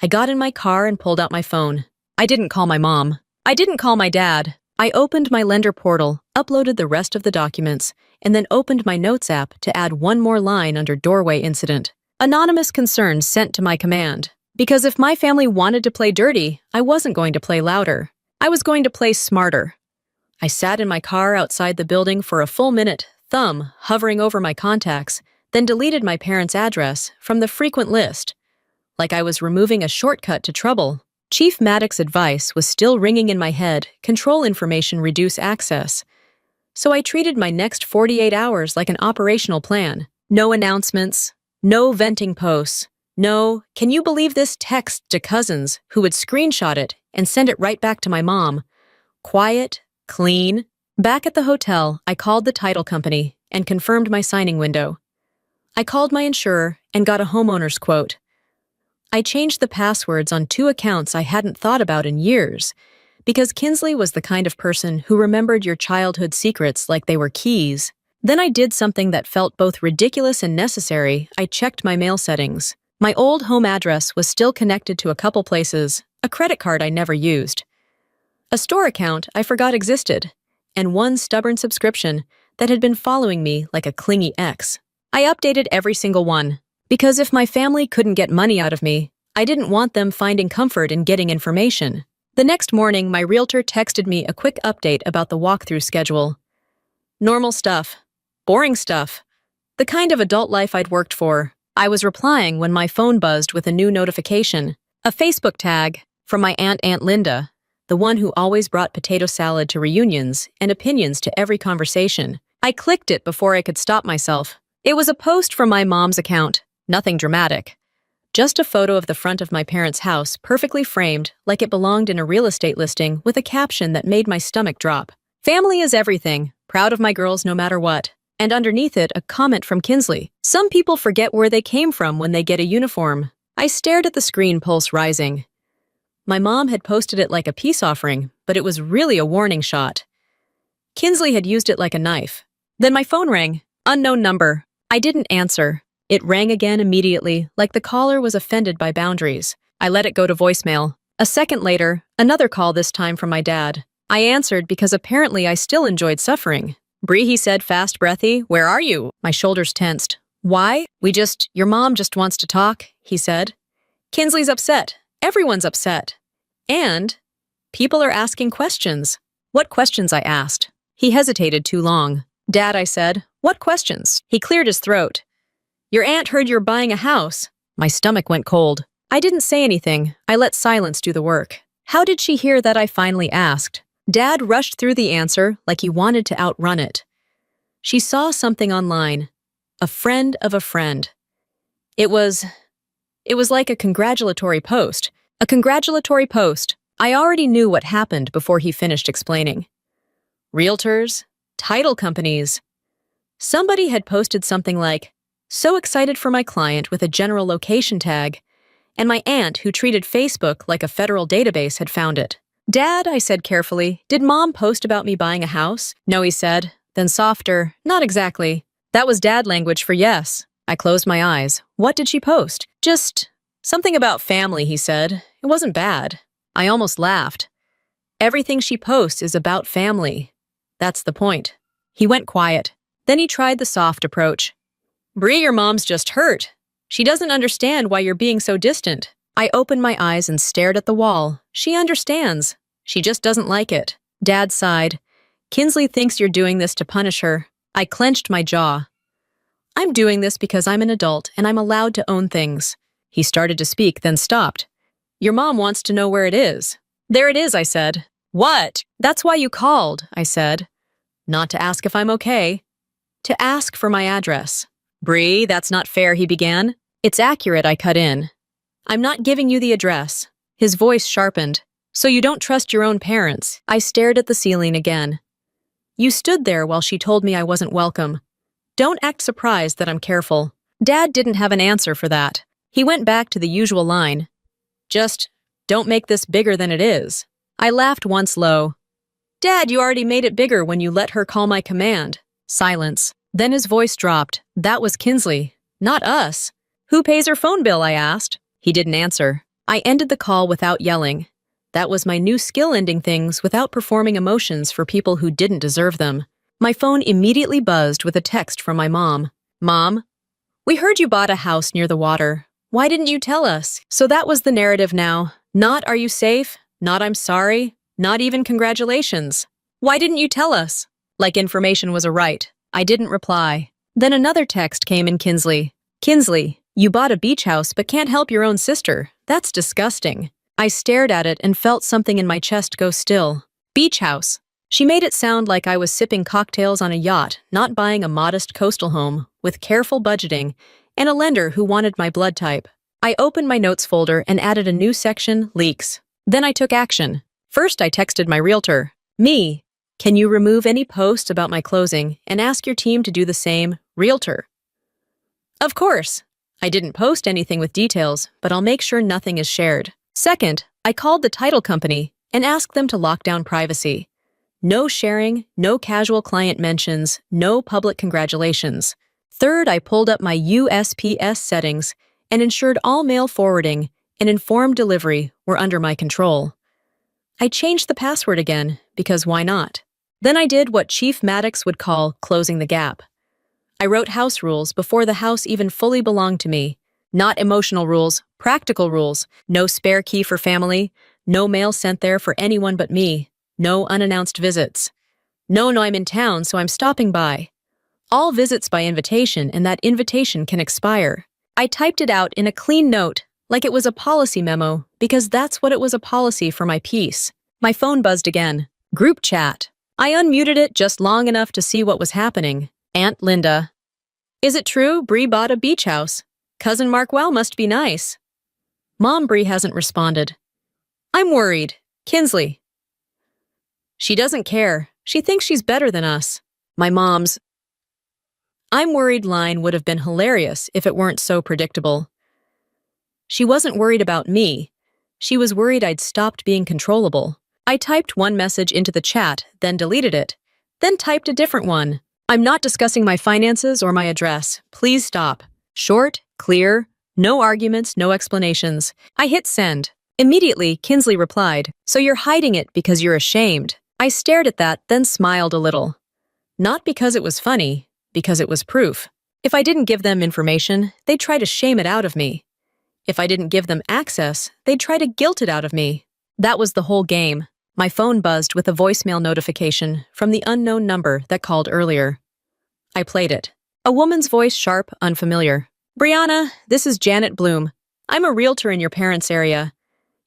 I got in my car and pulled out my phone. I didn't call my mom. I didn't call my dad. I opened my lender portal, uploaded the rest of the documents, and then opened my notes app to add one more line under doorway incident. Anonymous concerns sent to my command. Because if my family wanted to play dirty, I wasn't going to play louder. I was going to play smarter. I sat in my car outside the building for a full minute, thumb hovering over my contacts, then deleted my parents' address from the frequent list. Like I was removing a shortcut to trouble. Chief Maddox's advice was still ringing in my head: control information, reduce access. So I treated my next 48 hours like an operational plan. No announcements, no venting posts, no, can you believe this text to cousins who would screenshot it and send it right back to my mom. Quiet, clean. Back at the hotel, I called the title company and confirmed my signing window. I called my insurer and got a homeowner's quote. I changed the passwords on 2 accounts I hadn't thought about in years, because Kinsley was the kind of person who remembered your childhood secrets like they were keys. Then I did something that felt both ridiculous and necessary. I checked my mail settings. My old home address was still connected to a couple places, a credit card I never used, a store account I forgot existed, and one stubborn subscription that had been following me like a clingy ex. I updated every single one, because if my family couldn't get money out of me, I didn't want them finding comfort in getting information. The next morning, my realtor texted me a quick update about the walkthrough schedule. Normal stuff. Boring stuff. The kind of adult life I'd worked for. I was replying when my phone buzzed with a new notification. A Facebook tag from my Aunt Linda, the one who always brought potato salad to reunions and opinions to every conversation. I clicked it before I could stop myself. It was a post from my mom's account. Nothing dramatic. Just a photo of the front of my parents' house, perfectly framed, like it belonged in a real estate listing, with a caption that made my stomach drop. Family is everything. Proud of my girls no matter what. And underneath it, a comment from Kinsley. Some people forget where they came from when they get a uniform. I stared at the screen, pulse rising. My mom had posted it like a peace offering, but it was really a warning shot. Kinsley had used it like a knife. Then my phone rang. Unknown number. I didn't answer. It rang again immediately, like the caller was offended by boundaries. I let it go to voicemail. A second later, another call, this time from my dad. I answered because apparently I still enjoyed suffering. Bree, he said, fast, breathy, where are you? My shoulders tensed. Why? Your mom just wants to talk, he said. Kinsley's upset. Everyone's upset. And people are asking questions. What questions? I asked. He hesitated too long. Dad, I said, what questions? He cleared his throat. Your aunt heard you're buying a house. My stomach went cold. I didn't say anything. I let silence do the work. How did she hear that? I finally asked. Dad rushed through the answer like he wanted to outrun it. She saw something online. A friend of a friend. It was like a congratulatory post. A congratulatory post. I already knew what happened before he finished explaining. Realtors, title companies. Somebody had posted something like, so excited for my client, with a general location tag, and my aunt, who treated Facebook like a federal database, had found it. Dad, I said carefully, did Mom post about me buying a house? No, he said. Then softer, not exactly. That was dad language for yes. I closed my eyes. What did she post? Just something about family, he said. It wasn't bad. I almost laughed. Everything she posts is about family. That's the point. He went quiet. Then he tried the soft approach. Bree, your mom's just hurt. She doesn't understand why you're being so distant. I opened my eyes and stared at the wall. She understands. She just doesn't like it. Dad sighed. Kinsley thinks you're doing this to punish her. I clenched my jaw. I'm doing this because I'm an adult and I'm allowed to own things. He started to speak, then stopped. Your mom wants to know where it is. There it is, I said. What? That's why you called, I said. Not to ask if I'm okay. To ask for my address. Bree, that's not fair, he began. It's accurate, I cut in. I'm not giving you the address. His voice sharpened. So you don't trust your own parents. I stared at the ceiling again. You stood there while she told me I wasn't welcome. Don't act surprised that I'm careful. Dad didn't have an answer for that. He went back to the usual line. Just, don't make this bigger than it is. I laughed once low. Dad, you already made it bigger when you let her call my command. Silence. Then his voice dropped. That was Kinsley, not us. Who pays her phone bill? I asked. He didn't answer. I ended the call without yelling. That was my new skill, ending things without performing emotions for people who didn't deserve them. My phone immediately buzzed with a text from my mom. Mom, we heard you bought a house near the water. Why didn't you tell us? So that was the narrative now. Not are you safe? Not I'm sorry? Not even congratulations. Why didn't you tell us? Like information was a right. I didn't reply. Then another text came in Kinsley. Kinsley, you bought a beach house but can't help your own sister. That's disgusting. I stared at it and felt something in my chest go still. Beach house. She made it sound like I was sipping cocktails on a yacht, not buying a modest coastal home, with careful budgeting, and a lender who wanted my blood type. I opened my notes folder and added a new section, leaks. Then I took action. First, I texted my realtor. Me, can you remove any post about my closing and ask your team to do the same, realtor? Of course. I didn't post anything with details, but I'll make sure nothing is shared. Second, I called the title company and asked them to lock down privacy. No sharing, no casual client mentions, no public congratulations. Third, I pulled up my USPS settings and ensured all mail forwarding and informed delivery were under my control. I changed the password again, because why not? Then I did what Chief Maddox would call closing the gap. I wrote house rules before the house even fully belonged to me. Not emotional rules, practical rules. No spare key for family, no mail sent there for anyone but me, no unannounced visits. No, I'm in town, so I'm stopping by. All visits by invitation, and that invitation can expire. I typed it out in a clean note, like it was a policy memo, because that's what it was, a policy for my peace. My phone buzzed again. Group chat. I unmuted it just long enough to see what was happening. Aunt Linda. Is it true Bree bought a beach house? Cousin Markwell must be nice. Mom Bree hasn't responded. I'm worried. Kinsley. She doesn't care. She thinks she's better than us. My mom's I'm worried line would have been hilarious if it weren't so predictable. She wasn't worried about me. She was worried I'd stopped being controllable. I typed one message into the chat, then deleted it, then typed a different one. I'm not discussing my finances or my address. Please stop. Short, clear, no arguments, no explanations. I hit send. Immediately, Kinsley replied, "So you're hiding it because you're ashamed." I stared at that, then smiled a little. Not because it was funny, because it was proof. If I didn't give them information, they'd try to shame it out of me. If I didn't give them access, they'd try to guilt it out of me. That was the whole game. My phone buzzed with a voicemail notification from the unknown number that called earlier. I played it. A woman's voice, sharp, unfamiliar. "Brianna, this is Janet Bloom. I'm a realtor in your parents' area.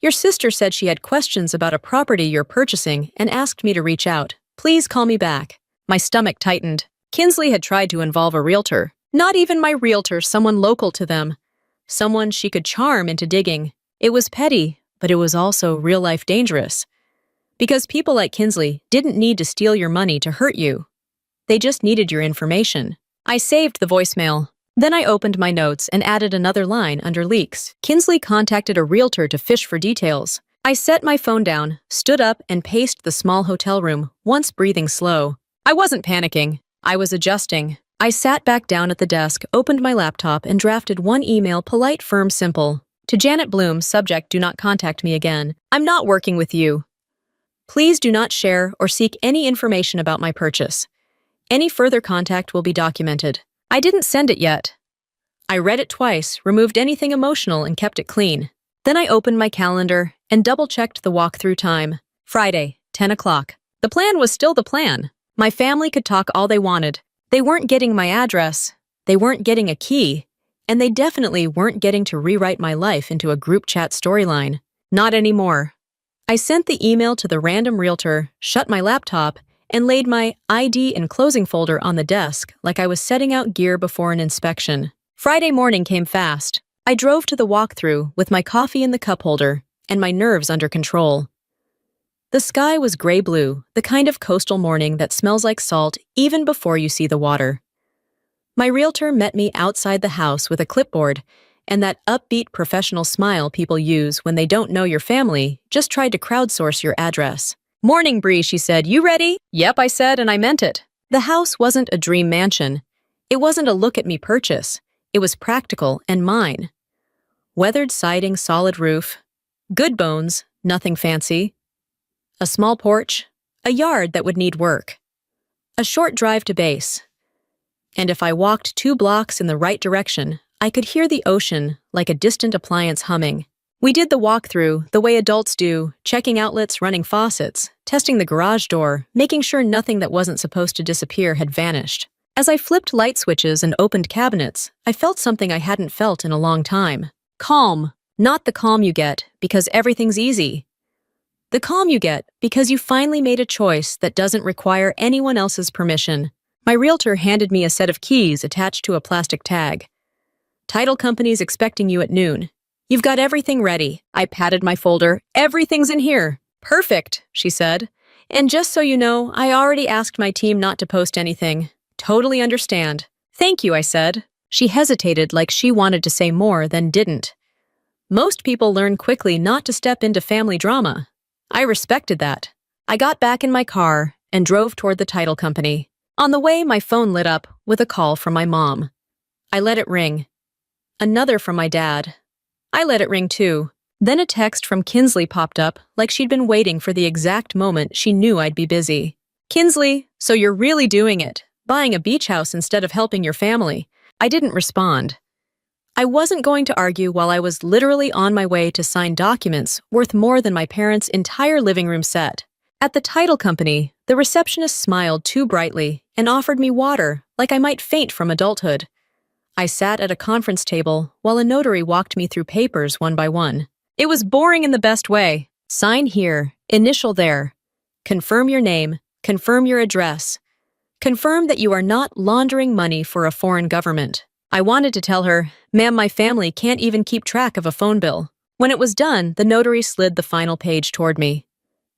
Your sister said she had questions about a property you're purchasing and asked me to reach out. Please call me back." My stomach tightened. Kinsley had tried to involve a realtor. Not even my realtor, someone local to them. Someone she could charm into digging. It was petty, but it was also real-life dangerous. Because people like Kinsley didn't need to steal your money to hurt you. They just needed your information. I saved the voicemail. Then I opened my notes and added another line under leaks. Kinsley contacted a realtor to fish for details. I set my phone down, stood up, and paced the small hotel room, once breathing slow. I wasn't panicking. I was adjusting. I sat back down at the desk, opened my laptop, and drafted one email, polite, firm, simple. To Janet Bloom, subject, do not contact me again. I'm not working with you. Please do not share or seek any information about my purchase. Any further contact will be documented. I didn't send it yet. I read it twice, removed anything emotional, and kept it clean. Then I opened my calendar and double-checked the walkthrough time. Friday, 10 o'clock. The plan was still the plan. My family could talk all they wanted. They weren't getting my address, they weren't getting a key, and they definitely weren't getting to rewrite my life into a group chat storyline. Not anymore. I sent the email to the random realtor, shut my laptop, and laid my ID and closing folder on the desk like I was setting out gear before an inspection. Friday morning came fast. I drove to the walkthrough with my coffee in the cup holder and my nerves under control. The sky was gray-blue, the kind of coastal morning that smells like salt even before you see the water. My realtor met me outside the house with a clipboard and that upbeat professional smile people use when they don't know your family, just tried to crowdsource your address. "Morning, Bree," she said. "You ready?" "Yep," I said, and I meant it. The house wasn't a dream mansion. It wasn't a look-at-me purchase. It was practical and mine. Weathered siding, solid roof. Good bones, nothing fancy. A small porch, a yard that would need work. A short drive to base. And if I walked 2 blocks in the right direction, I could hear the ocean, like a distant appliance humming. We did the walkthrough, the way adults do, checking outlets, running faucets, testing the garage door, making sure nothing that wasn't supposed to disappear had vanished. As I flipped light switches and opened cabinets, I felt something I hadn't felt in a long time. Calm. Not the calm you get because everything's easy. The calm you get because you finally made a choice that doesn't require anyone else's permission. My realtor handed me a set of keys attached to a plastic tag. Title company's expecting you at noon. You've got everything ready. I patted my folder. Everything's in here. Perfect, she said. And just so you know, I already asked my team not to post anything. Totally understand. Thank you, I said. She hesitated like she wanted to say more, then didn't. Most people learn quickly not to step into family drama. I respected that. I got back in my car and drove toward the title company. On the way, my phone lit up with a call from my mom. I let it ring. Another from my dad. I let it ring too. Then a text from Kinsley popped up like she'd been waiting for the exact moment she knew I'd be busy. Kinsley, so you're really doing it, buying a beach house instead of helping your family. I didn't respond. I wasn't going to argue while I was literally on my way to sign documents worth more than my parents' entire living room set. At the title company, the receptionist smiled too brightly and offered me water like I might faint from adulthood. I sat at a conference table while a notary walked me through papers one by one. It was boring in the best way. Sign here, initial there. Confirm your name, confirm your address. Confirm that you are not laundering money for a foreign government. I wanted to tell her, ma'am, my family can't even keep track of a phone bill. When it was done, the notary slid the final page toward me.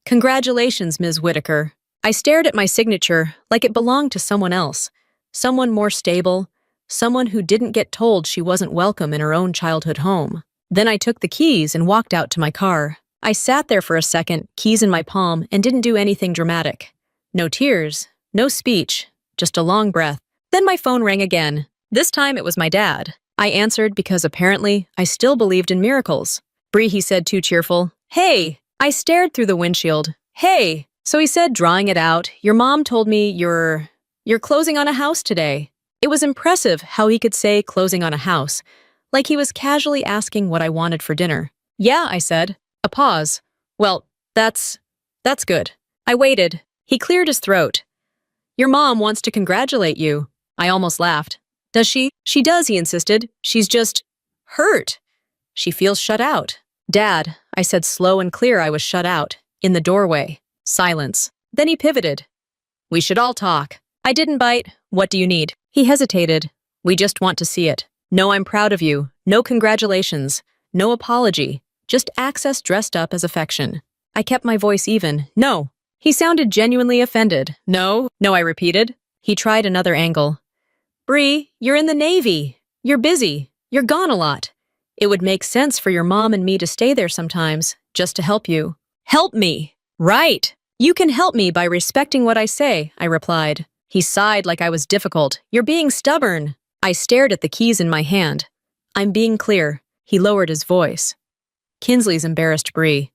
Congratulations, Ms. Whitaker. I stared at my signature like it belonged to someone else, someone more stable, someone who didn't get told she wasn't welcome in her own childhood home. Then I took the keys and walked out to my car. I sat there for a second, keys in my palm, and didn't do anything dramatic. No tears, no speech, just a long breath. Then my phone rang again. This time it was my dad. I answered because apparently I still believed in miracles. Bree, he said, too cheerful. Hey! I stared through the windshield. Hey! So he said, drawing it out, your mom told me you're closing on a house today. It was impressive how he could say closing on a house, like he was casually asking what I wanted for dinner. Yeah, I said. A pause. Well, that's good. I waited. He cleared his throat. Your mom wants to congratulate you. I almost laughed. Does she? She does, he insisted. She's just hurt. She feels shut out. Dad, I said slow and clear I was shut out. In the doorway. Silence. Then he pivoted. We should all talk. I didn't bite. What do you need? He hesitated. We just want to see it. No, I'm proud of you. No congratulations. No apology. Just access dressed up as affection. I kept my voice even. No. He sounded genuinely offended. No, I repeated. He tried another angle. Bree, you're in the Navy. You're busy. You're gone a lot. It would make sense for your mom and me to stay there sometimes, just to help you. Help me. Right. You can help me by respecting what I say, I replied. He sighed like I was difficult. You're being stubborn. I stared at the keys in my hand. I'm being clear. He lowered his voice. Kinsley's embarrassed Bree.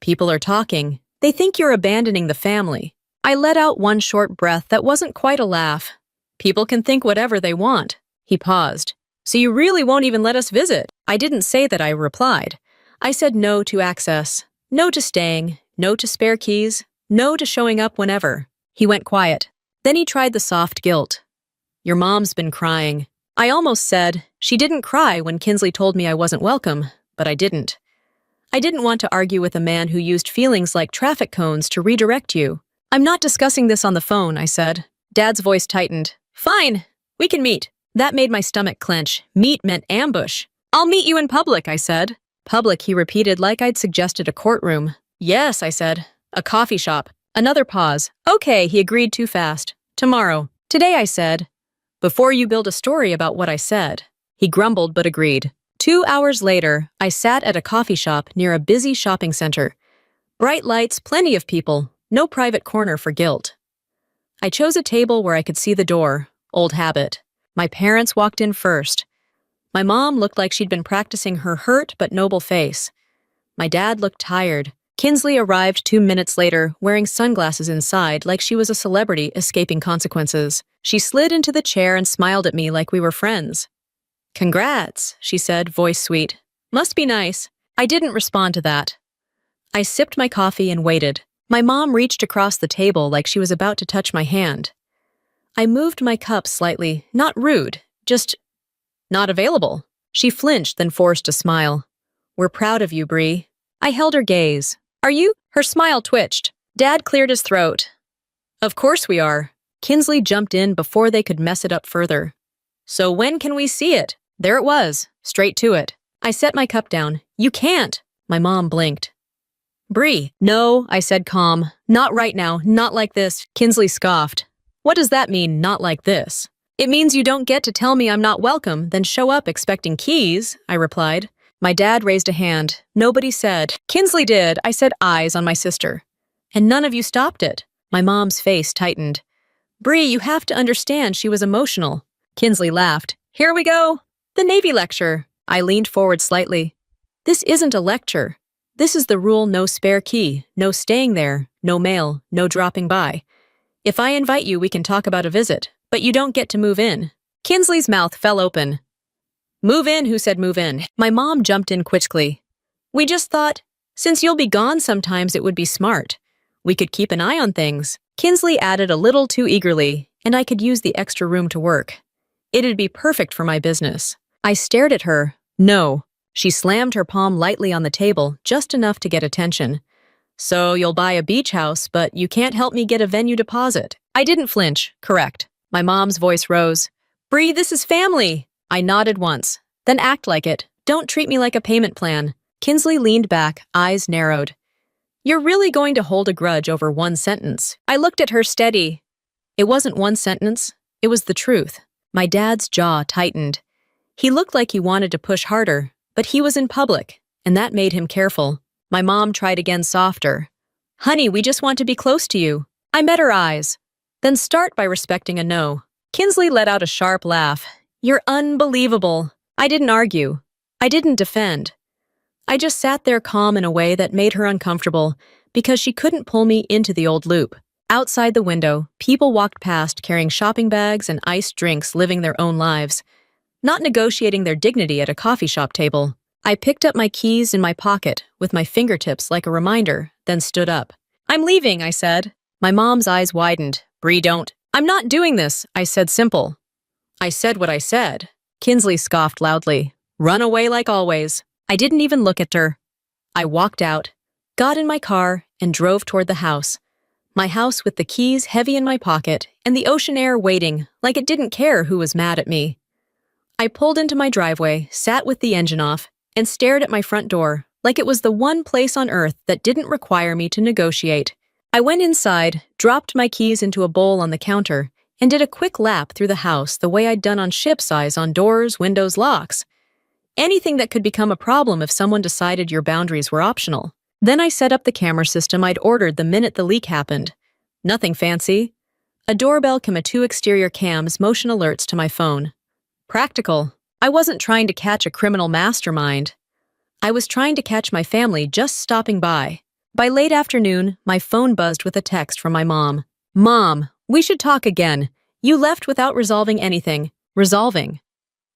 People are talking. They think you're abandoning the family. I let out one short breath that wasn't quite a laugh. People can think whatever they want. He paused. So you really won't even let us visit? I didn't say that, I replied. I said no to access, no to staying, no to spare keys, no to showing up whenever. He went quiet. Then he tried the soft guilt. Your mom's been crying. I almost said, she didn't cry when Kinsley told me I wasn't welcome, but I didn't. I didn't want to argue with a man who used feelings like traffic cones to redirect you. I'm not discussing this on the phone, I said. Dad's voice tightened. Fine, we can meet. That made my stomach clench. Meet meant ambush. I'll meet you in public, I said. Public, he repeated like I'd suggested a courtroom. Yes, I said. A coffee shop. Another pause. Okay, he agreed too fast. Tomorrow. Today, I said. Before you build a story about what I said. He grumbled but agreed. 2 hours later, I sat at a coffee shop near a busy shopping center. Bright lights, plenty of people, no private corner for guilt. I chose a table where I could see the door. Old habit. My parents walked in first. My mom looked like she'd been practicing her hurt but noble face. My dad looked tired. Kinsley arrived 2 minutes later, wearing sunglasses inside like she was a celebrity escaping consequences. She slid into the chair and smiled at me like we were friends. Congrats, she said, voice sweet. Must be nice. I didn't respond to that. I sipped my coffee and waited. My mom reached across the table like she was about to touch my hand. I moved my cup slightly, not rude, just not available. She flinched, then forced a smile. We're proud of you, Bree. I held her gaze. Are you? Her smile twitched. Dad cleared his throat. Of course we are. Kinsley jumped in before they could mess it up further. So when can we see it? There it was, straight to it. I set my cup down. You can't. My mom blinked. Bree. No, I said calm. Not right now, not like this. Kinsley scoffed. What does that mean, not like this? It means you don't get to tell me I'm not welcome, then show up expecting keys, I replied. My dad raised a hand. Nobody said. Kinsley did. I said eyes on my sister. And none of you stopped it. My mom's face tightened. Bree, you have to understand she was emotional. Kinsley laughed. Here we go. The Navy lecture. I leaned forward slightly. This isn't a lecture. This is the rule: no spare key, no staying there, no mail, no dropping by. If I invite you, we can talk about a visit, but you don't get to move in. Kinsley's mouth fell open. Move in? Who said move in? My mom jumped in quickly. We just thought, since you'll be gone sometimes, it would be smart. We could keep an eye on things. Kinsley added a little too eagerly, and I could use the extra room to work. It'd be perfect for my business. I stared at her. No. She slammed her palm lightly on the table, just enough to get attention. So you'll buy a beach house, but you can't help me get a venue deposit. I didn't flinch. Correct. My mom's voice rose. Bree, this is family. I nodded once. Then act like it. Don't treat me like a payment plan. Kinsley leaned back, eyes narrowed. You're really going to hold a grudge over one sentence. I looked at her steady. It wasn't one sentence. It was the truth. My dad's jaw tightened. He looked like he wanted to push harder, but he was in public, and that made him careful. My mom tried again softer. Honey, we just want to be close to you. I met her eyes. Then start by respecting a no. Kinsley let out a sharp laugh. You're unbelievable. I didn't argue. I didn't defend. I just sat there calm in a way that made her uncomfortable because she couldn't pull me into the old loop. Outside the window, people walked past carrying shopping bags and iced drinks, living their own lives, not negotiating their dignity at a coffee shop table. I picked up my keys in my pocket with my fingertips like a reminder, then stood up. I'm leaving, I said. My mom's eyes widened. Bree, don't. I'm not doing this, I said simple. I said what I said. Kinsley scoffed loudly. Run away like always. I didn't even look at her. I walked out, got in my car, and drove toward the house. My house with the keys heavy in my pocket and the ocean air waiting like it didn't care who was mad at me. I pulled into my driveway, sat with the engine off, and stared at my front door like it was the one place on earth that didn't require me to negotiate. I went inside, dropped my keys into a bowl on the counter, and did a quick lap through the house the way I'd done on ship's eyes on doors, windows, locks. Anything that could become a problem if someone decided your boundaries were optional. Then I set up the camera system I'd ordered the minute the leak happened. Nothing fancy. A doorbell and 2 exterior cams, motion alerts to my phone. Practical. I wasn't trying to catch a criminal mastermind. I was trying to catch my family just stopping by. By late afternoon, my phone buzzed with a text from my mom. Mom, we should talk again. You left without resolving anything. Resolving.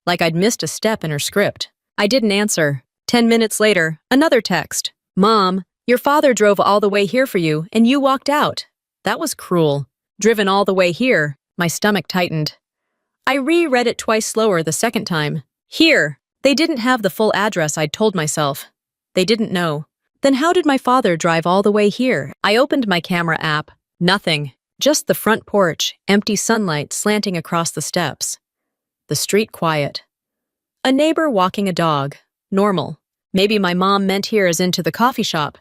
Like I'd missed a step in her script. I didn't answer. 10 minutes later, another text. Mom, your father drove all the way here for you, and you walked out. That was cruel. Driven all the way here. My stomach tightened. I reread it twice slower the second time. Here. They didn't have the full address I'd told myself. They didn't know. Then how did my father drive all the way here? I opened my camera app. Nothing. Just the front porch, empty sunlight slanting across the steps. The street quiet. A neighbor walking a dog. Normal. Maybe my mom meant here as into the coffee shop.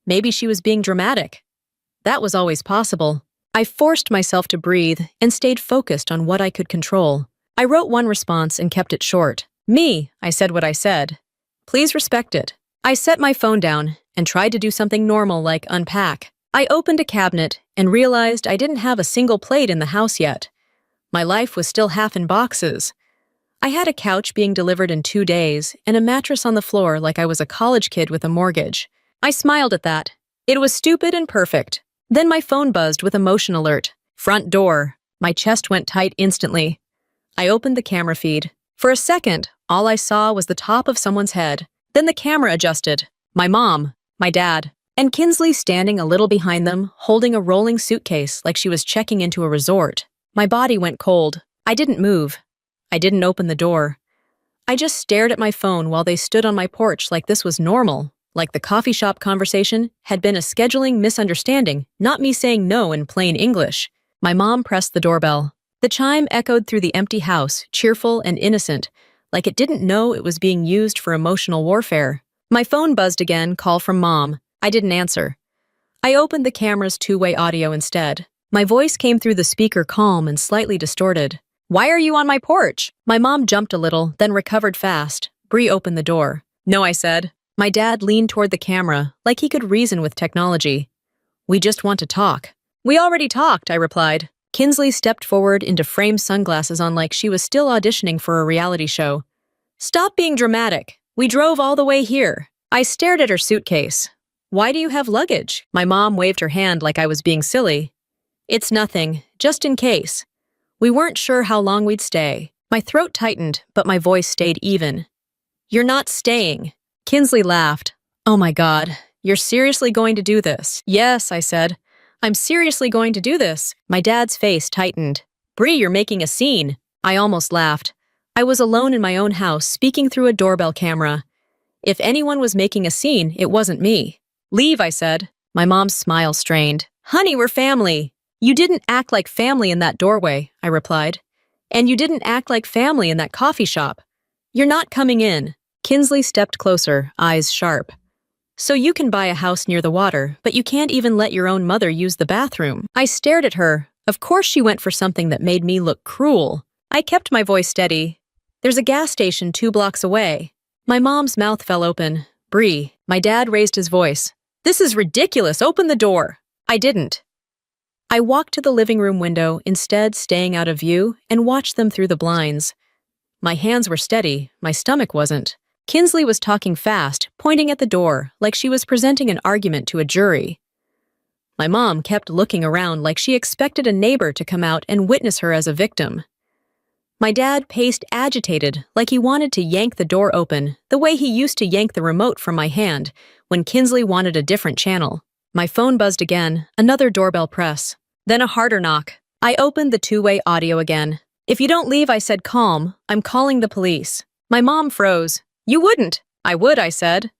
Maybe she was being dramatic. That was always possible. I forced myself to breathe and stayed focused on what I could control. I wrote one response and kept it short. Me, I said what I said. Please respect it. I set my phone down and tried to do something normal like unpack. I opened a cabinet and realized I didn't have a single plate in the house yet. My life was still half in boxes. I had a couch being delivered in 2 days and a mattress on the floor like I was a college kid with a mortgage. I smiled at that. It was stupid and perfect. Then my phone buzzed with a motion alert. Front door. My chest went tight instantly. I opened the camera feed. For a second, All I saw was the top of someone's head. Then the camera adjusted. My mom, my dad, and Kinsley standing a little behind them, holding a rolling suitcase like she was checking into a resort. My body went cold. I didn't move. I didn't open the door. I just stared at my phone while they stood on my porch like this was normal, like the coffee shop conversation had been a scheduling misunderstanding, not me saying no in plain English. My mom pressed the doorbell. The chime echoed through the empty house, cheerful and innocent, like it didn't know it was being used for emotional warfare. My phone buzzed again, call from Mom. I didn't answer. I opened the camera's two-way audio instead. My voice came through the speaker calm and slightly distorted. "Why are you on my porch?" My mom jumped a little, then recovered fast. Bree opened the door. "No," I said. My dad leaned toward the camera, like he could reason with technology. "We just want to talk." "We already talked," I replied. Kinsley stepped forward into framed sunglasses on like she was still auditioning for a reality show. "Stop being dramatic. We drove all the way here." I stared at her suitcase. "Why do you have luggage?" My mom waved her hand like I was being silly. "It's nothing, just in case. We weren't sure how long we'd stay." My throat tightened, but my voice stayed even. "You're not staying." Kinsley laughed. "Oh my God, you're seriously going to do this?" "Yes," I said. "I'm seriously going to do this." My dad's face tightened. "Bree, you're making a scene." I almost laughed. I was alone in my own house, speaking through a doorbell camera. If anyone was making a scene, it wasn't me. "Leave," I said. My mom's smile strained. "Honey, we're family." "You didn't act like family in that doorway," I replied. "And you didn't act like family in that coffee shop. You're not coming in." Kinsley stepped closer, eyes sharp. "So you can buy a house near the water, but you can't even let your own mother use the bathroom." I stared at her. Of course she went for something that made me look cruel. I kept my voice steady. "There's a gas station 2 blocks away." My mom's mouth fell open. "Bree." My dad raised his voice. "This is ridiculous. Open the door." I didn't. I walked to the living room window, instead staying out of view, and watched them through the blinds. My hands were steady, my stomach wasn't. Kinsley was talking fast, pointing at the door, like she was presenting an argument to a jury. My mom kept looking around like she expected a neighbor to come out and witness her as a victim. My dad paced agitated, like he wanted to yank the door open, the way he used to yank the remote from my hand when Kinsley wanted a different channel. My phone buzzed again, another doorbell press. Then a harder knock. I opened the two-way audio again. "If you don't leave," I said calm, "I'm calling the police." My mom froze. "You wouldn't." "I would," I said.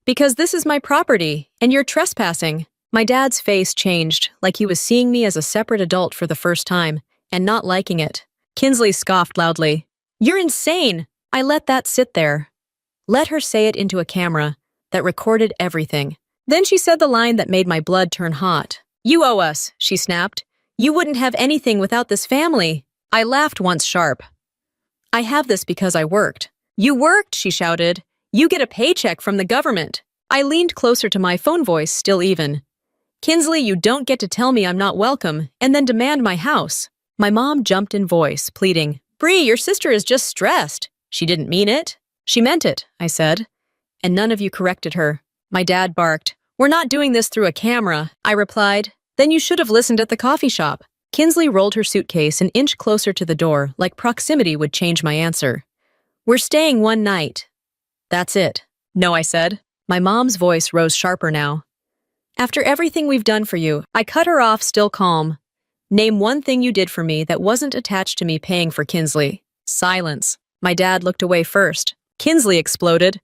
"Because this is my property, and you're trespassing." My dad's face changed, like he was seeing me as a separate adult for the first time, and not liking it. Kinsley scoffed loudly. "You're insane." I let that sit there. Let her say it into a camera that recorded everything. Then she said the line that made my blood turn hot. "You owe us," she snapped. "You wouldn't have anything without this family." I laughed once sharp. "I have this because I worked." "You worked," she shouted. "You get a paycheck from the government." I leaned closer to my phone voice, still even. "Kinsley, you don't get to tell me I'm not welcome and then demand my house." My mom jumped in voice, pleading, "Bree, your sister is just stressed." "She didn't mean it." "She meant it," I said. "And none of you corrected her." My dad barked. "We're not doing this through a camera," I replied. "Then you should have listened at the coffee shop." Kinsley rolled her suitcase an inch closer to the door, like proximity would change my answer. "We're staying one night." "That's it." "No," I said. My mom's voice rose sharper now. "After everything we've done for you," I cut her off, still calm. "Name one thing you did for me that wasn't attached to me paying for Kinsley." Silence. My dad looked away first. Kinsley exploded.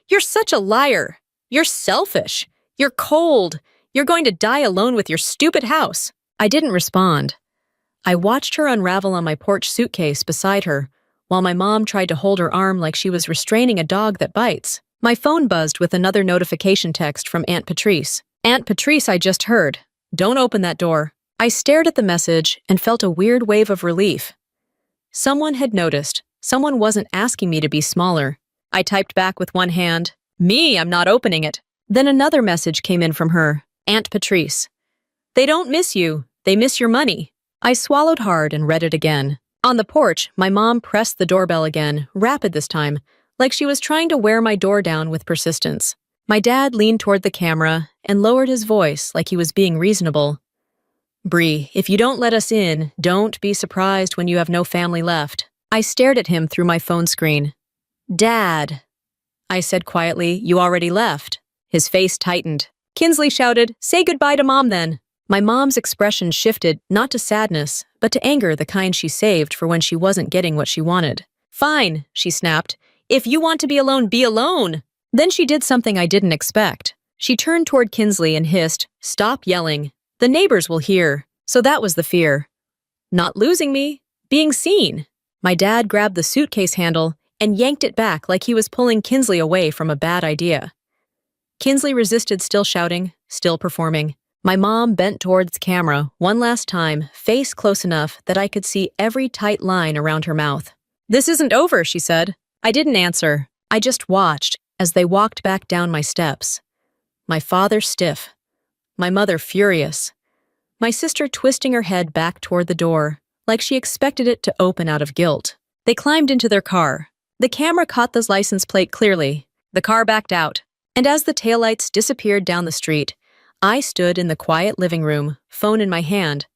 "You're such a liar. You're selfish. You're cold. You're going to die alone with your stupid house." I didn't respond. I watched her unravel on my porch suitcase beside her, while my mom tried to hold her arm like she was restraining a dog that bites. My phone buzzed with another notification text from Aunt Patrice. "Aunt Patrice, I just heard. Don't open that door." I stared at the message and felt a weird wave of relief. Someone had noticed. Someone wasn't asking me to be smaller. I typed back with one hand. "Me, I'm not opening it." Then another message came in from her. "Aunt Patrice. They don't miss you. They miss your money." I swallowed hard and read it again. On the porch, my mom pressed the doorbell again, rapid this time, like she was trying to wear my door down with persistence. My dad leaned toward the camera and lowered his voice like he was being reasonable. "Bree, if you don't let us in, don't be surprised when you have no family left." I stared at him through my phone screen. Dad, I said quietly, you already left. His face tightened. Kinsley shouted, say goodbye to Mom then. My mom's expression shifted, not to sadness, but to anger, the kind she saved for when she wasn't getting what she wanted. Fine, she snapped. If you want to be alone, be alone. Then she did something I didn't expect. She turned toward Kinsley and hissed, stop yelling. The neighbors will hear. So that was the fear. Not losing me, being seen. My dad grabbed the suitcase handle and yanked it back like he was pulling Kinsley away from a bad idea. Kinsley resisted, still shouting, still performing. My mom bent towards the camera one last time, face close enough that I could see every tight line around her mouth. This isn't over, she said. I didn't answer. I just watched as they walked back down my steps. My father stiff. My mother furious. My sister twisting her head back toward the door, like she expected it to open out of guilt. They climbed into their car. The camera caught the license plate clearly. The car backed out, and as the taillights disappeared down the street, I stood in the quiet living room, phone in my hand,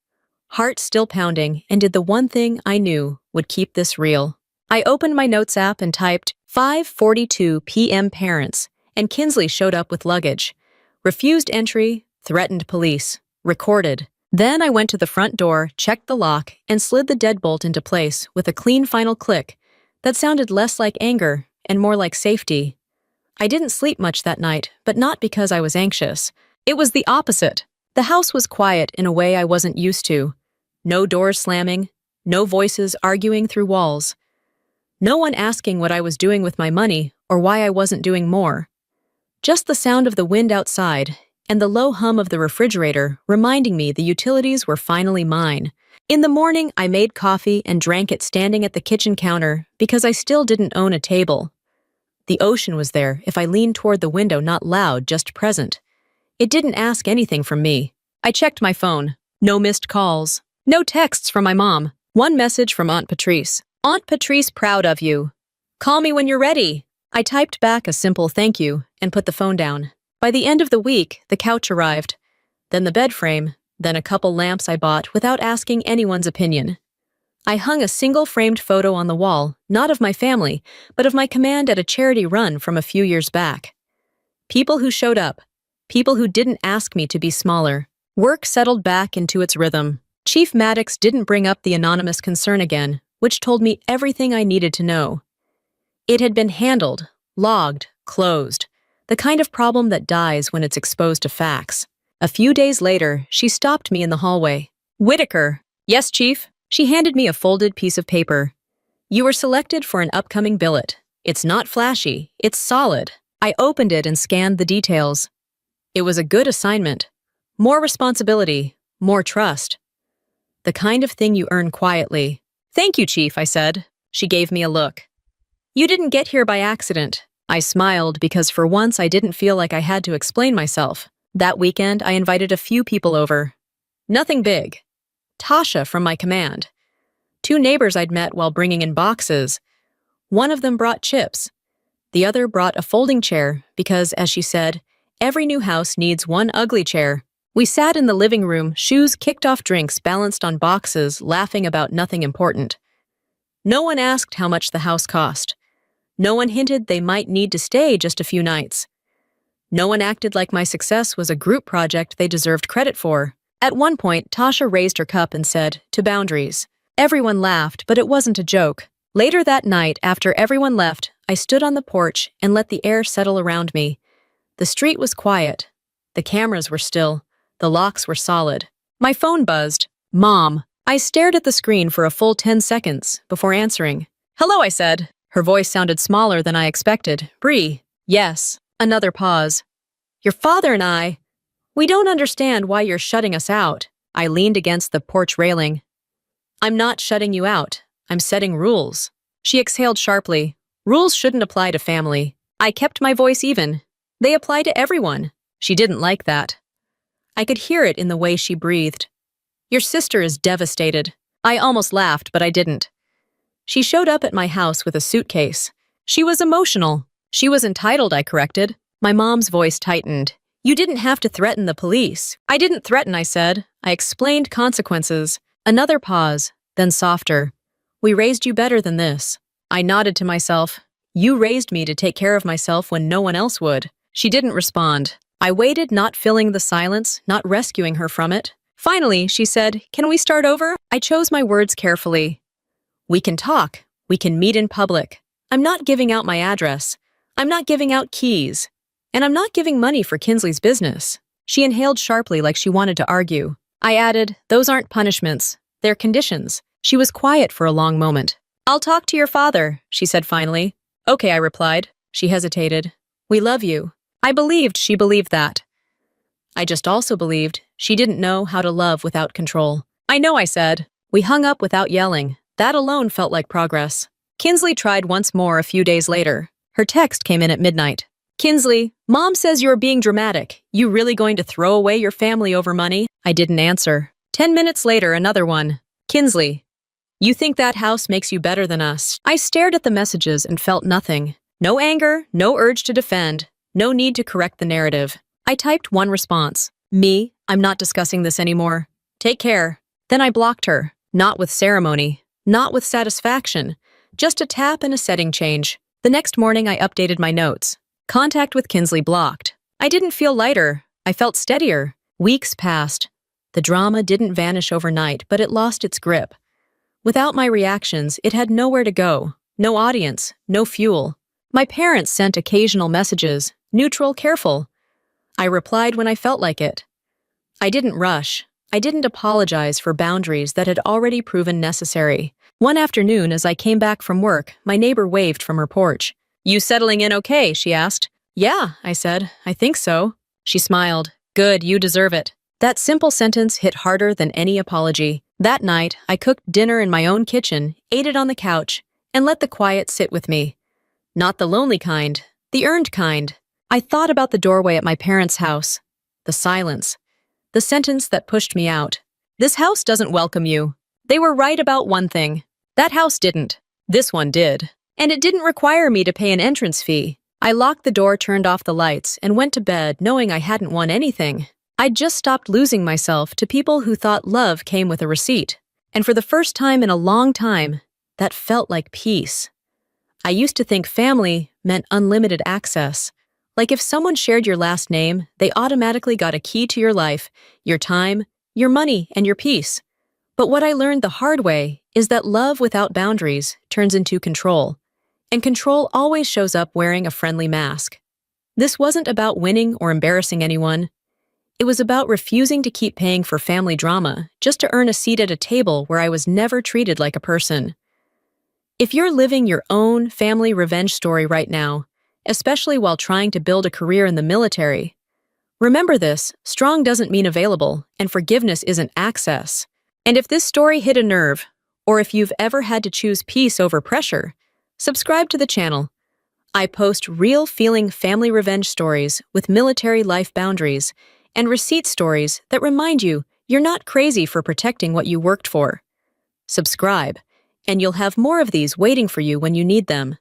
heart still pounding, and did the one thing I knew would keep this real. I opened my notes app and typed 5:42 p.m. parents, and Kinsley showed up with luggage. Refused entry, threatened police, recorded. Then I went to the front door, checked the lock, and slid the deadbolt into place with a clean final click that sounded less like anger and more like safety. I didn't sleep much that night, but not because I was anxious. It was the opposite. The house was quiet in a way I wasn't used to. No doors slamming, no voices arguing through walls. No one asking what I was doing with my money or why I wasn't doing more. Just the sound of the wind outside and the low hum of the refrigerator reminding me the utilities were finally mine. In the morning, I made coffee and drank it standing at the kitchen counter because I still didn't own a table. The ocean was there if I leaned toward the window, not loud, just present. It didn't ask anything from me. I checked my phone. No missed calls. No texts from my mom. One message from Aunt Patrice. Aunt Patrice, proud of you. Call me when you're ready. I typed back a simple thank you and put the phone down. By the end of the week, the couch arrived. Then the bed frame. Then a couple lamps I bought without asking anyone's opinion. I hung a single framed photo on the wall, not of my family, but of my command at a charity run from a few years back. People who showed up. People who didn't ask me to be smaller. Work settled back into its rhythm. Chief Maddox didn't bring up the anonymous concern again, which told me everything I needed to know. It had been handled, logged, closed. The kind of problem that dies when it's exposed to facts. A few days later, she stopped me in the hallway. Whitaker. Yes, Chief. She handed me a folded piece of paper. You were selected for an upcoming billet. It's not flashy. It's solid. I opened it and scanned the details. It was a good assignment. More responsibility, more trust. The kind of thing you earn quietly. Thank you, Chief, I said. She gave me a look. You didn't get here by accident. I smiled because for once I didn't feel like I had to explain myself. That weekend, I invited a few people over. Nothing big. Tasha from my command. 2 neighbors I'd met while bringing in boxes. One of them brought chips. The other brought a folding chair because, as she said, every new house needs one ugly chair. We sat in the living room, shoes kicked off, drinks balanced on boxes, laughing about nothing important. No one asked how much the house cost. No one hinted they might need to stay just a few nights. No one acted like my success was a group project they deserved credit for. At one point, Tasha raised her cup and said, to boundaries. Everyone laughed, but it wasn't a joke. Later that night, after everyone left, I stood on the porch and let the air settle around me. The street was quiet. The cameras were still. The locks were solid. My phone buzzed. Mom. I stared at the screen for a full 10 seconds before answering. Hello, I said. Her voice sounded smaller than I expected. Bree. Yes. Another pause. Your father and I. We don't understand why you're shutting us out. I leaned against the porch railing. I'm not shutting you out. I'm setting rules. She exhaled sharply. Rules shouldn't apply to family. I kept my voice even. They apply to everyone. She didn't like that. I could hear it in the way she breathed. Your sister is devastated. I almost laughed, but I didn't. She showed up at my house with a suitcase. She was emotional. She was entitled, I corrected. My mom's voice tightened. You didn't have to threaten the police. I didn't threaten, I said. I explained consequences. Another pause, then softer. We raised you better than this. I nodded to myself. You raised me to take care of myself when no one else would. She didn't respond. I waited, not filling the silence, not rescuing her from it. Finally, she said, "Can we start over?" I chose my words carefully. "We can talk. We can meet in public. I'm not giving out my address. I'm not giving out keys. And I'm not giving money for Kinsley's business." She inhaled sharply like she wanted to argue. I added, "Those aren't punishments. They're conditions." She was quiet for a long moment. "I'll talk to your father," she said finally. "Okay," I replied. She hesitated. "We love you." I believed she believed that. I just also believed she didn't know how to love without control. "I know," I said. We hung up without yelling. That alone felt like progress. Kinsley tried once more a few days later. Her text came in at midnight. "Kinsley, Mom says you're being dramatic. You really going to throw away your family over money?" I didn't answer. 10 minutes later, another one. "Kinsley, you think that house makes you better than us?" I stared at the messages and felt nothing. No anger, no urge to defend, no need to correct the narrative. I typed one response. "Me, I'm not discussing this anymore. Take care." Then I blocked her. Not with ceremony. Not with satisfaction. Just a tap and a setting change. The next morning I updated my notes. Contact with Kinsley blocked. I didn't feel lighter. I felt steadier. Weeks passed. The drama didn't vanish overnight, but it lost its grip. Without my reactions, it had nowhere to go. No audience, no fuel. My parents sent occasional messages, neutral, careful. I replied when I felt like it. I didn't rush. I didn't apologize for boundaries that had already proven necessary. One afternoon, as I came back from work, my neighbor waved from her porch. "You settling in okay?" she asked. "Yeah," I said. "I think so." She smiled. "Good, you deserve it." That simple sentence hit harder than any apology. That night, I cooked dinner in my own kitchen, ate it on the couch, and let the quiet sit with me. Not the lonely kind, the earned kind. I thought about the doorway at my parents' house. The silence. The sentence that pushed me out. "This house doesn't welcome you." They were right about one thing. That house didn't. This one did. And it didn't require me to pay an entrance fee. I locked the door, turned off the lights, and went to bed knowing I hadn't won anything. I'd just stopped losing myself to people who thought love came with a receipt. And for the first time in a long time, that felt like peace. I used to think family meant unlimited access. Like if someone shared your last name, they automatically got a key to your life, your time, your money, and your peace. But what I learned the hard way is that love without boundaries turns into control. And control always shows up wearing a friendly mask. This wasn't about winning or embarrassing anyone. It was about refusing to keep paying for family drama just to earn a seat at a table where I was never treated like a person. If you're living your own family revenge story right now, especially while trying to build a career in the military, remember this: strong doesn't mean available, and forgiveness isn't access. And if this story hit a nerve, or if you've ever had to choose peace over pressure, subscribe to the channel. I post real feeling family revenge stories with military life boundaries and receipt stories that remind you you're not crazy for protecting what you worked for. Subscribe, and you'll have more of these waiting for you when you need them.